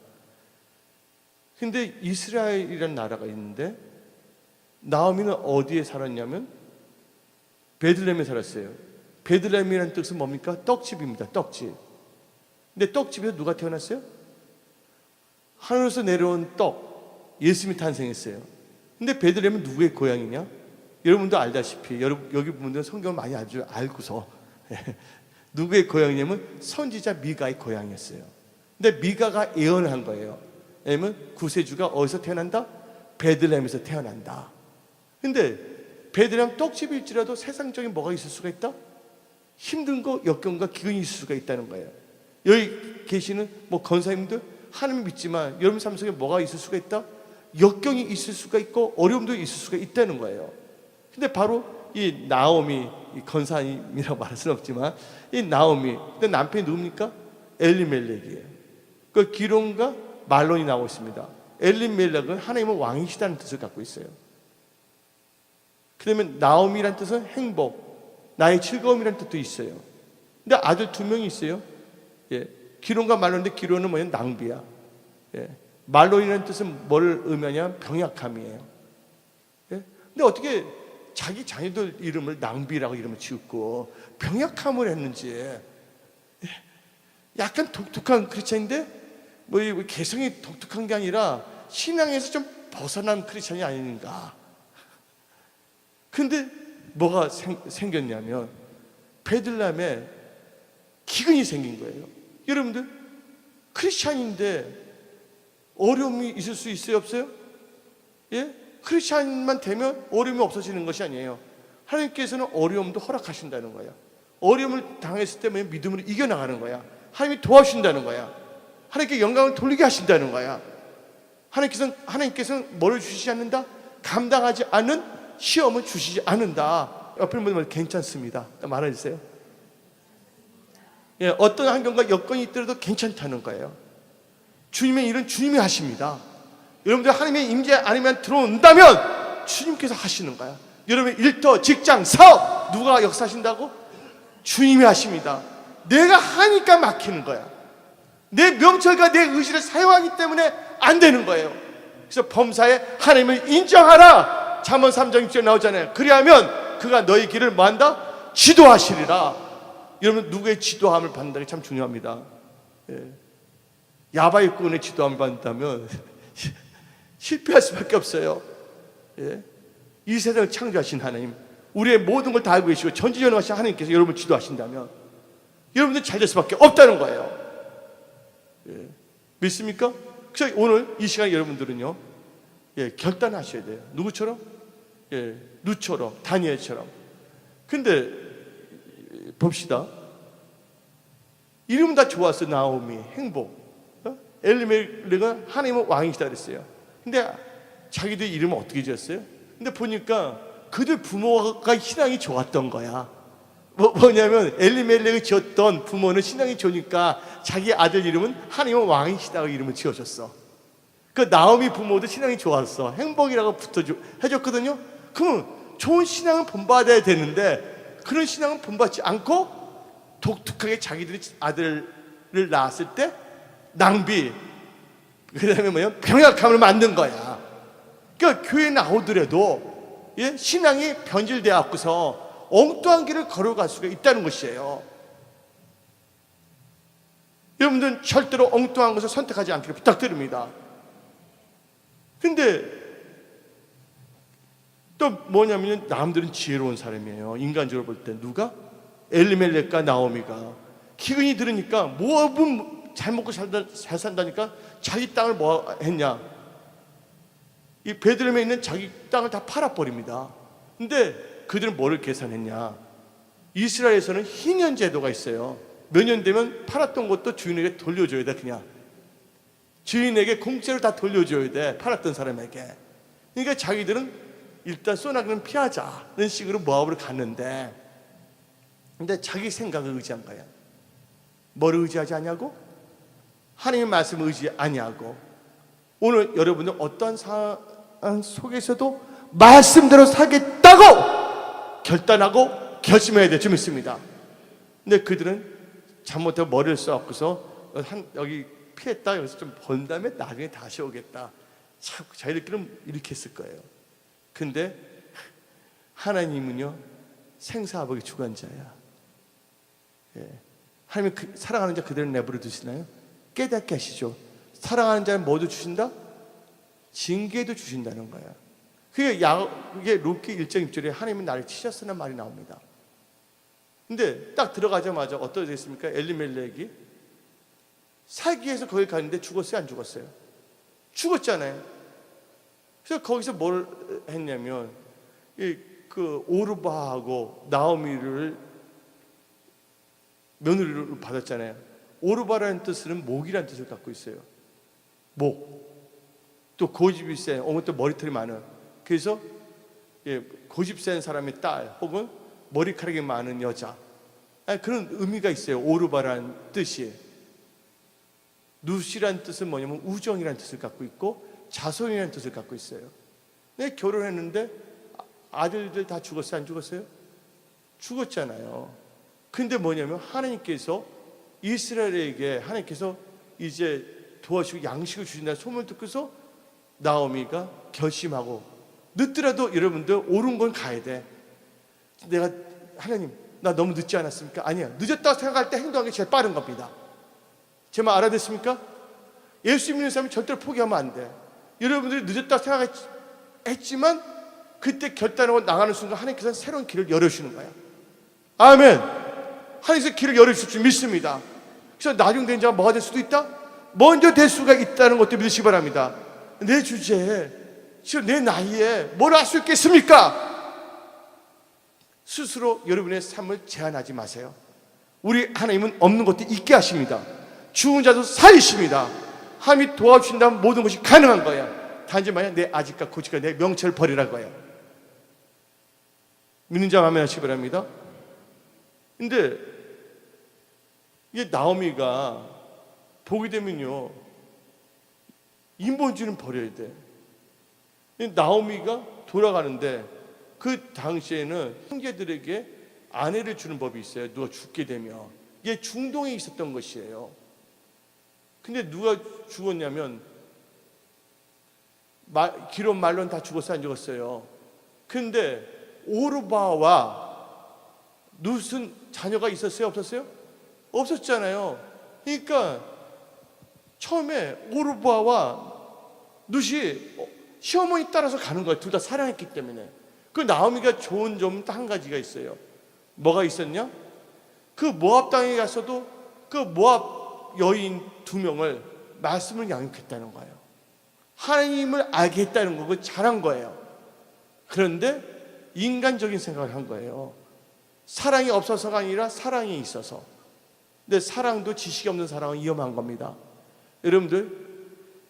근데 이스라엘이라는 나라가 있는데 나오미는 어디에 살았냐면 베들레헴에 살았어요. 베들레헴이라는 뜻은 뭡니까? 떡집입니다. 떡집. 근데 떡집에서 누가 태어났어요? 하늘에서 내려온 떡, 예수님이 탄생했어요. 근데 베들레헴은 누구의 고향이냐? 여러분도 알다시피 여기 분들은 성경을 많이 알고서 누구의 고향이냐면 선지자 미가의 고향이었어요. 근데 미가가 예언을 한 거예요. 왜냐면 구세주가 어디서 태어난다? 베들레헴에서 태어난다. 근데 베들레헴 떡집일지라도 세상적인 뭐가 있을 수가 있다? 힘든 거, 역경과 기근이 있을 수가 있다는 거예요. 여기 계시는 권사님들 하나님 믿지만 여러분 삶 속에 뭐가 있을 수가 있다? 역경이 있을 수가 있고 어려움도 있을 수가 있다는 거예요. 근데 바로 이 나오미, 이 건사님이라고 말할 수는 없지만 이 나오미, 근데 남편이 누굽니까? 엘리멜렉이에요. 그 기론과 말론이 나오고 있습니다. 엘리멜렉은 하나님은 왕이시다는 뜻을 갖고 있어요. 그러면 나오미란 뜻은 행복, 나의 즐거움이라는 뜻도 있어요. 근데 아들 2명이 있어요. 예, 기론과 말론인데 기론은 뭐냐면 낭비야. 예, 말론이라는 뜻은 뭘 의미하냐? 병약함이에요. 예? 근데 어떻게 자기 자녀들 이름을 낭비라고 이름을 지었고 병약함을 했는지, 예, 약간 독특한 크리스찬인데 뭐 개성이 독특한 게 아니라 신앙에서 좀 벗어난 크리스찬이 아닌가. 근데 뭐가 생겼냐면 베들레헴에 기근이 생긴 거예요. 여러분들 크리스찬인데 어려움이 있을 수 있어요, 없어요? 예? 크리스찬만 되면 어려움이 없어지는 것이 아니에요. 하나님께서는 어려움도 허락하신다는 거야. 어려움을 당했을 때 믿음으로 이겨나가는 거야. 하나님이 도와주신다는 거야. 하나님께 영광을 돌리게 하신다는 거야. 하나님께서는 뭐를 주시지 않는다? 감당하지 않는 시험을 주시지 않는다. 옆에 분들 괜찮습니다. 말해주세요. 예, 어떤 환경과 여건이 있더라도 괜찮다는 거예요. 주님의 일은 주님이 하십니다. 여러분들 하나님의 임재 아니면 들어온다면 주님께서 하시는 거야. 여러분의 일터, 직장, 사업 누가 역사하신다고? 주님이 하십니다. 내가 하니까 막히는 거야. 내 명철과 내 의지를 사용하기 때문에 안 되는 거예요. 그래서 범사에 하나님을 인정하라. 잠언 3장 6절에 나오잖아요. 그리하면 그가 너희 길을 뭐한다? 지도하시리라. 여러분 누구의 지도함을 받는다는 게 참 중요합니다. 예. 야바이꾼의 지도함을 받는다면 실패할 수밖에 없어요. 예. 이 세상을 창조하신 하나님, 우리의 모든 걸 다 알고 계시고 전지전능하신 하나님께서 여러분을 지도하신다면 여러분들 잘 될 수밖에 없다는 거예요. 예. 믿습니까? 그래서 오늘 이 시간에 여러분들은요, 예, 결단하셔야 돼요. 누구처럼? 예, 누처럼, 다니엘처럼. 근데 봅시다. 이름은 다 좋았어. 나오미, 행복. 엘리멜렉은 하나님은 왕이시다 그랬어요. 근데 자기들 이름은 어떻게 지었어요? 근데 보니까 그들 부모가 신앙이 좋았던 거야. 뭐냐면 엘리멜렉이 지었던 부모는 신앙이 좋으니까 자기 아들 이름은 하나님은 왕이시다고 이름을 지어줬어. 그 나오미 부모도 신앙이 좋았어. 행복이라고 해줬거든요. 그러면 좋은 신앙은 본받아야 되는데 그런 신앙은 본받지 않고 독특하게 자기들이 아들을 낳았을 때 낭비, 그 다음에 뭐야? 병약함을 만든 거야. 그러니까 교회 나오더라도, 예? 신앙이 변질되어갖고서 엉뚱한 길을 걸어갈 수가 있다는 것이에요. 여러분들은 절대로 엉뚱한 것을 선택하지 않기를 부탁드립니다. 근데 또 뭐냐면 남들은 지혜로운 사람이에요. 인간적으로 볼 때 누가? 엘리멜렉과 나오미가 기근이 들으니까 뭐하면 잘 먹고 잘 산다니까 자기 땅을 뭐 했냐? 이 베들레헴에 있는 자기 땅을 다 팔아버립니다. 근데 그들은 뭐를 계산했냐? 이스라엘에서는 희년 제도가 있어요. 몇 년 되면 팔았던 것도 주인에게 돌려줘야 돼. 그냥 주인에게 공짜로 다 돌려줘야 돼. 팔았던 사람에게. 그러니까 자기들은 일단 소나기는 피하자는 식으로 모압으로 갔는데, 근데 자기 생각을 의지한 거야. 뭐를 의지하지 않냐고? 하나님의 말씀을 의지 아니하고. 오늘 여러분은 어떠한 상황 속에서도 말씀대로 살겠다고 결단하고 결심해야 될 줄 믿습니다. 근데 그들은 잘못하고 머리를 써갖고서 여기 피했다, 여기서 좀 번 다음에 나중에 다시 오겠다. 참 자기들끼리는 이렇게 했을 거예요. 근데 하나님은요, 생사하복의 주관자야. 예. 하나님이 사랑하는 자 그대로 내버려 두시나요? 깨닫게 하시죠. 사랑하는 자는 뭐도 주신다? 징계도 주신다는 거야. 그게 룻기 1장 6절에 하나님은 나를 치셨으나 말이 나옵니다. 근데 딱 들어가자마자 어떻게 됐습니까? 엘리멜렉이 살기 위해서 거기 갔는데 죽었어요? 안 죽었어요? 죽었잖아요. 그래서 거기서 뭘 했냐면 그 오르바하고 나오미를 며느리로 받았잖아요. 오르바라는 뜻은 목이라는 뜻을 갖고 있어요. 또 고집이 센, 또 머리털이 많은, 그래서 고집 센 사람의 딸 혹은 머리카락이 많은 여자, 그런 의미가 있어요. 오르바라는 뜻이. 누시라는 뜻은 뭐냐면 우정이라는 뜻을 갖고 있고 자손이라는 뜻을 갖고 있어요. 내 결혼했는데 아들들 다 죽었어요? 안 죽었어요? 죽었잖아요. 근데 뭐냐면 하나님께서 이스라엘에게 하나님께서 이제 도와주고 양식을 주신다는 소문을 듣고서 나오미가 결심하고, 늦더라도 여러분들 옳은 건 가야 돼. 내가 하나님 나 너무 늦지 않았습니까? 아니야, 늦었다고 생각할 때 행동하는 게 제일 빠른 겁니다. 제 말 알아듣습니까? 예수 믿는 사람이 절대로 포기하면 안 돼. 여러분들이 늦었다고 생각했지만 그때 결단하고 나가는 순간 하나님께서 새로운 길을 열어주시는 거야. 아멘. 하나님께서 길을 열어주실 줄 믿습니다. 그래서 나중 된 자가 뭐가 될 수도 있다? 먼저 될 수가 있다는 것도 믿으시기 바랍니다. 내 주제에 지금 내 나이에 뭘 할 수 있겠습니까? 스스로 여러분의 삶을 제한하지 마세요. 우리 하나님은 없는 것도 있게 하십니다. 죽은 자도 살리십니다. 하나님이 도와주신다면 모든 것이 가능한 거야. 단지 만약 내 아직과 고집과 내 명철을 버리라는 거야. 믿는 자 아멘 하시기 바랍니다. 근데 이게 나오미가 보게 되면요, 인본주의는 버려야 돼. 나오미가 돌아가는데 그 당시에는 형제들에게 아내를 주는 법이 있어요. 누가 죽게 되면. 이게 중동에 있었던 것이에요. 근데 누가 죽었냐면 기론 말론 다 죽었어요? 안 죽었어요? 근데 오르바와 룻은 자녀가 있었어요? 없었어요? 없었잖아요. 그러니까 처음에 오르바와 룻이 시어머니 따라서 가는 거예요. 둘 다 사랑했기 때문에. 그 나오미가 좋은 점 한 가지가 있어요. 뭐가 있었냐? 그 모압 땅에 가서도 그 모압 여인 2명을 말씀을 양육했다는 거예요. 하나님을 알게 했다는 거, 그거 잘한 거예요. 그런데 인간적인 생각을 한 거예요. 사랑이 없어서가 아니라 사랑이 있어서. 근데 사랑도 지식이 없는 사랑은 위험한 겁니다. 여러분들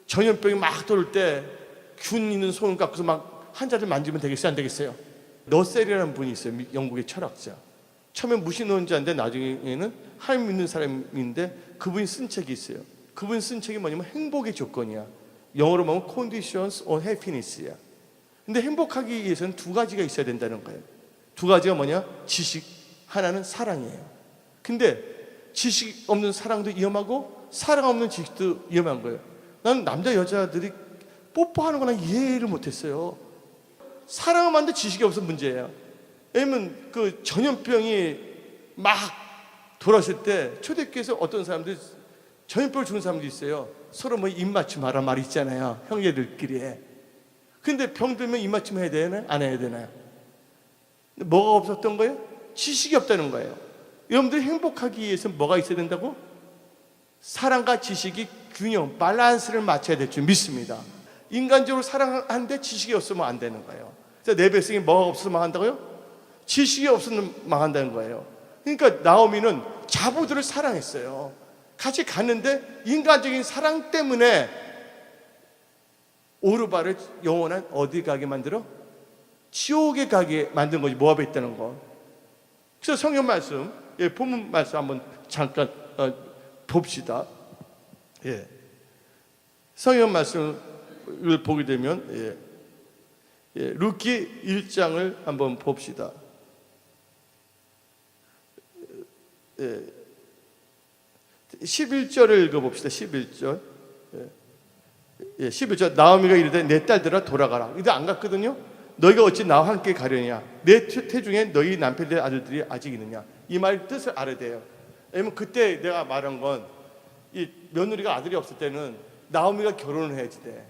전염병이 막 돌 때 균 있는 손을 갖고서 막 환자들 만지면 되겠어요? 안 되겠어요? 너셀이라는 분이 있어요. 영국의 철학자. 처음에 무신론자인데 나중에는 하나님 믿는 사람인데 그분이 쓴 책이 있어요. 그분이 쓴 책이 뭐냐면 행복의 조건이야. 영어로 보면 Conditions on Happiness야. 근데 행복하기 위해서는 2가지가 있어야 된다는 거예요. 2가지가 뭐냐? 지식, 하나는 사랑이에요. 근데 지식 없는 사랑도 위험하고 사랑 없는 지식도 위험한 거예요. 나는 남자 여자들이 뽀뽀하는 거나 이해를 못했어요. 사랑을 만데 지식이 없어서 문제예요. 왜냐면 그 전염병이 막 돌았을 때 초대교회에서 어떤 사람들이 전염병을 주는 사람들이 있어요. 서로 뭐 입맞춤하라 말 있잖아요. 형제들끼리. 근데 병 들면 입맞춤 해야 되나요? 안 해야 되나요? 뭐가 없었던 거예요? 지식이 없다는 거예요. 여러분들이 행복하기 위해서 뭐가 있어야 된다고? 사랑과 지식이 균형, 밸런스를 맞춰야 될 줄 믿습니다. 인간적으로 사랑하는데 지식이 없으면 안 되는 거예요. 그래서 내 백성이 뭐가 없어서 망한다고요? 지식이 없으면 망한다는 거예요. 그러니까 나오미는 자부들을 사랑했어요. 같이 갔는데 인간적인 사랑 때문에 오르바를 영원한 어디 가게 만들어? 지옥에 가게 만든 거지. 모압에 있다는 거. 그래서 성경 말씀, 본문 말씀 한번 잠깐 봅시다. 성경 말씀을 보게 되면 룻기 1장을 한번 봅시다. 11절을 읽어봅시다. 11절. 11절. 나오미가 이르되 내 딸들아 돌아가라. 이제 안 갔거든요. 너희가 어찌 나와 함께 가려냐? 내 태중에 너희 남편들의 아들들이 아직 있느냐? 이 말 뜻을 알아야 돼요. 왜냐면 그때 내가 말한 건 이 며느리가 아들이 없을 때는 나오미가 결혼을 해야지 돼.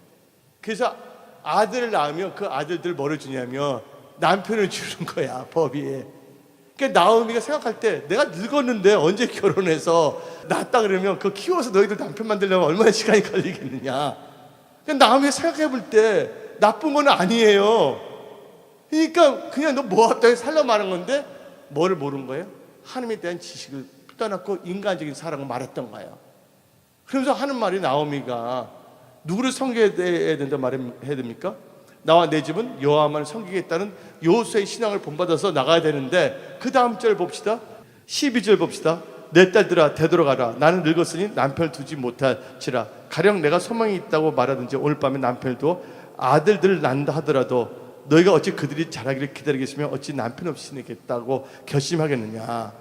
그래서 아들을 낳으면 그 아들들 뭐를 주냐면 남편을 주는 거야, 법이. 그러니까 나오미가 생각할 때 내가 늙었는데 언제 결혼해서 낳았다 그러면 그거 키워서 너희들 남편 만들려면 얼마나 시간이 걸리겠느냐. 그러니까 나오미가 생각해 볼 때 나쁜 건 아니에요. 그러니까 그냥 너 모압 땅에 살려 말한 건데 뭐를 모르는 거예요? 하나님에 대한 지식을 떠났고 인간적인 사랑을 말했던 거예요. 그러면서 하는 말이 나오미가 누구를 섬겨야 된다 말해야 됩니까? 나와 내 집은 여호와만 섬기겠다는 여호수아의 신앙을 본받아서 나가야 되는데, 그 다음 절 봅시다. 12절 봅시다. 내 딸들아 되돌아가라. 나는 늙었으니 남편을 두지 못할지라. 가령 내가 소망이 있다고 말하든지 오늘 밤에 남편을 두어 아들들을 낳는다 하더라도 너희가 어찌 그들이 자라기를 기다리겠으며 어찌 남편 없이 지내겠다고 결심하겠느냐.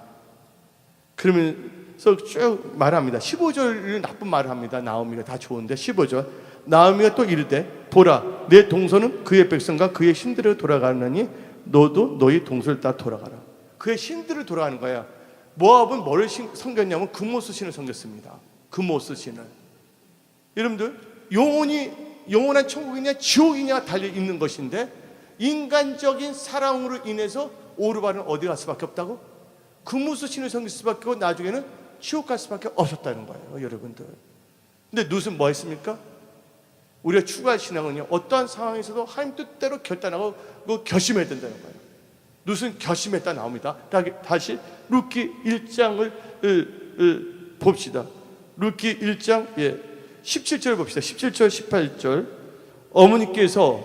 그러면서 쭉 말합니다. 15절을 나쁜 말을 합니다. 나오미가 다 좋은데 15절 나오미가 또 이르되 보라 내 동서는 그의 백성과 그의 신들을 돌아가느니 너도 너희 동서를 따라 돌아가라. 그의 신들을 돌아가는 거야. 모압은 뭐를 섬겼냐면 금모스 신을 섬겼습니다. 금모스 신을. 여러분들 영원한 천국이냐 지옥이냐 달려 있는 것인데, 인간적인 사랑으로 인해서 오르바는 어디 갈 수밖에 없다고? 금모스 신을 섬길 수밖에 없고 나중에는 지옥 갈 수밖에 없었다는 거예요, 여러분들. 근데 룻은 뭐 했습니까? 우리가 추구할 신앙은요, 어떠한 상황에서도 하나님 뜻대로 결단하고 결심해야 된다는 거예요. 룻은 결심했다 나옵니다. 다시 룻기 1장을 봅시다. 룻기 1장 17절 봅시다. 17절 18절 어머니께서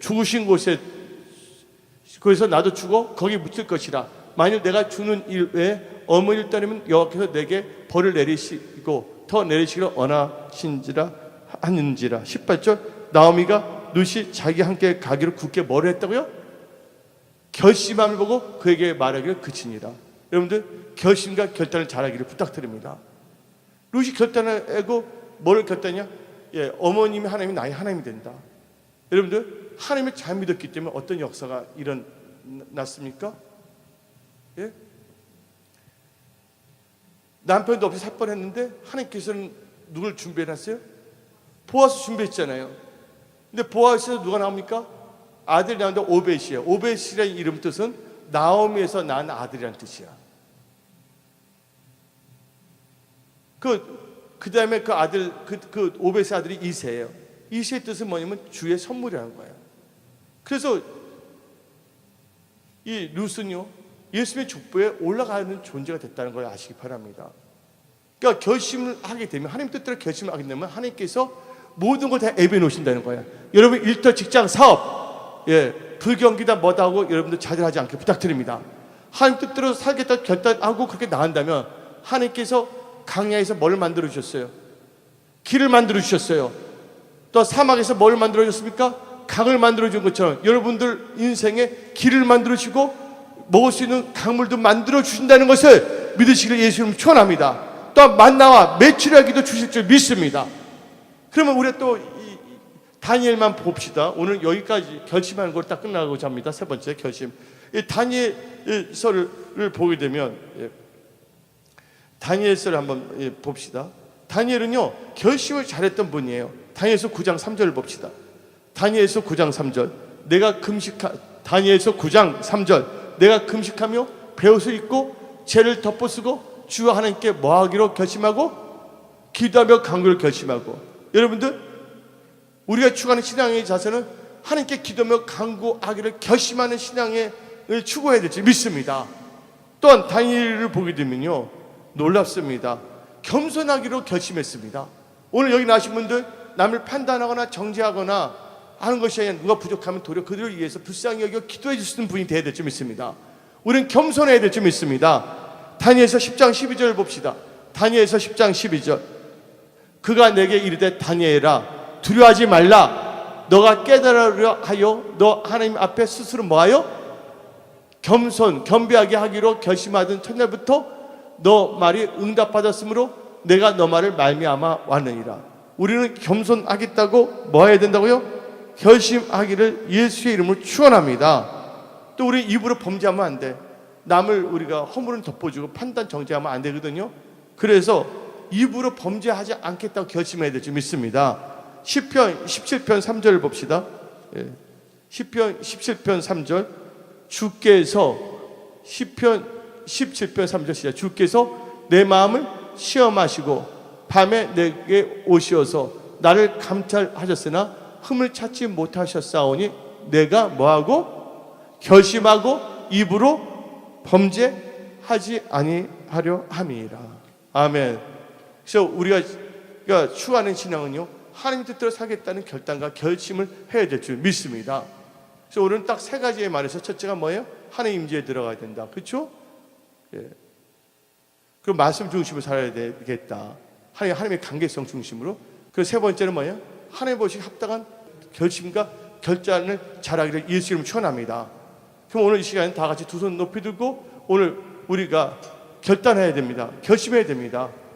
죽으신 거기서 나도 죽어 거기 묻힐 것이라. 만일 내가 죽는 일 외에 어머니를 따르면 여호와께서 내게 벌을 내리시고 더 내리시기를 원하신지라 하는지라. 18절 나오미가 룻이 자기 함께 가기로 굳게 뭐를 했다고요? 결심함을 보고 그에게 말하기를 그치니라. 여러분들 결심과 결단을 잘하기를 부탁드립니다. 룻이 결단하고 뭐를 결단이냐? 어머님이 하나님이 나의 하나님이 된다. 여러분들 하나님을 잘 믿었기 때문에 어떤 역사가 일어났습니까? 남편도 없이 살 뻔했는데 하나님께서는 누굴 준비해놨어요? 보아스 준비했잖아요. 근데 보아스에서 누가 나옵니까? 아들이 나오는데 오벳이에요. 오벳이라는 이름 뜻은 나오미에서 난 아들이라는 뜻이야. 그 다음에 그 아들, 그 오벳의 아들이 이새예요. 이새의 뜻은 뭐냐면 주의 선물이라는 거예요. 그래서 이 룻은요, 예수님의 족보에 올라가는 존재가 됐다는 걸 아시기 바랍니다. 그러니까 결심을 하게 되면, 하나님 뜻대로 결심을 하게 되면 하나님께서 모든 걸 다 예비해 놓으신다는 거예요. 여러분 일터, 직장, 사업, 불경기다 뭐다 하고 여러분들 좌절하지 않게 부탁드립니다. 하나님 뜻대로 살겠다 결단하고 그렇게 나간다면 하나님께서 강야에서 뭘 만들어 주셨어요? 길을 만들어 주셨어요. 또 사막에서 뭘 만들어 주셨습니까? 강을 만들어 준 것처럼 여러분들 인생에 길을 만들어 주시고 먹을 수 있는 강물도 만들어 주신다는 것을 믿으시기를 예수님 축원합니다. 또 만나와 메추라기도 주실 줄 믿습니다. 그러면 우리가 또 다니엘만 봅시다. 오늘 여기까지 결심하는 걸 딱 끝나고자 합니다. 세 번째 결심. 이 다니엘서를 보게 되면 다니엘서를 한번 봅시다. 다니엘은요 결심을 잘했던 분이에요. 다니엘서 9장 3절을 봅시다. 다니엘서 9장 3절 다니엘서 9장 3절 내가 금식하며 베옷을 입고 죄를 덮어쓰고 주 하나님께 뭐하기로 결심하고 기도하며 간구를 결심하고. 여러분들 우리가 추구하는 신앙의 자세는 하나님께 기도하며 간구하기를 결심하는 신앙을 추구해야 될지 믿습니다. 또한 다니엘을 보게 되면요 놀랍습니다. 겸손하기로 결심했습니다. 오늘 여기 나오신 분들 남을 판단하거나 정죄하거나 하는 것이 아니라 누가 부족하면 도리어 그들을 위해서 불쌍히 여겨 기도해 주시는 분이 되어야 될 줄 믿습니다. 우리는 겸손해야 될 줄 믿습니다. 다니엘서 10장 12절 봅시다. 다니엘서 10장 12절 그가 내게 이르되 다니엘아 두려워하지 말라. 너가 깨달으려 하여 너 하나님 앞에 스스로 뭐하여? 겸비하게 하기로 결심하던 첫날부터 너 말이 응답받았으므로 내가 너 말을 말미암아 왔느니라. 우리는 겸손하겠다고 뭐 해야 된다고요? 결심하기를 예수의 이름으로 축원합니다. 또 우리 입으로 범죄하면 안 돼. 남을 우리가 허물은 덮어주고 판단 정죄하면 안 되거든요. 그래서 입으로 범죄하지 않겠다고 결심해야 될 줄 믿습니다. 시편 17편 3절을 봅시다. 시편 17편 3절 주께서 시편 17편 3절 시작. 주께서 내 마음을 시험하시고 밤에 내게 오시어서 나를 감찰하셨으나 흠을 찾지 못하셨사오니 내가 뭐하고 결심하고 입으로 범죄하지 아니하려 함이라. 아멘. 그래서 우리가 추구하는 신앙은요 하나님 뜻대로 살겠다는 결단과 결심을 해야 될 줄 믿습니다. 그래서 오늘은 딱 세 가지의 말에서 첫째가 뭐예요? 하나님 임재에 들어가야 된다. 그렇죠? 예. 그 말씀 중심으로 살아야 되겠다. 하나님의 관계성 중심으로. 그 세 번째는 뭐예요? 하나님 보시기 합당한 결심과 결단을 잘하기를 예수 이름으로 축원합니다. 그럼 오늘 이 시간에 다 같이 두 손 높이 들고 오늘 우리가 결단해야 됩니다. 결심해야 됩니다.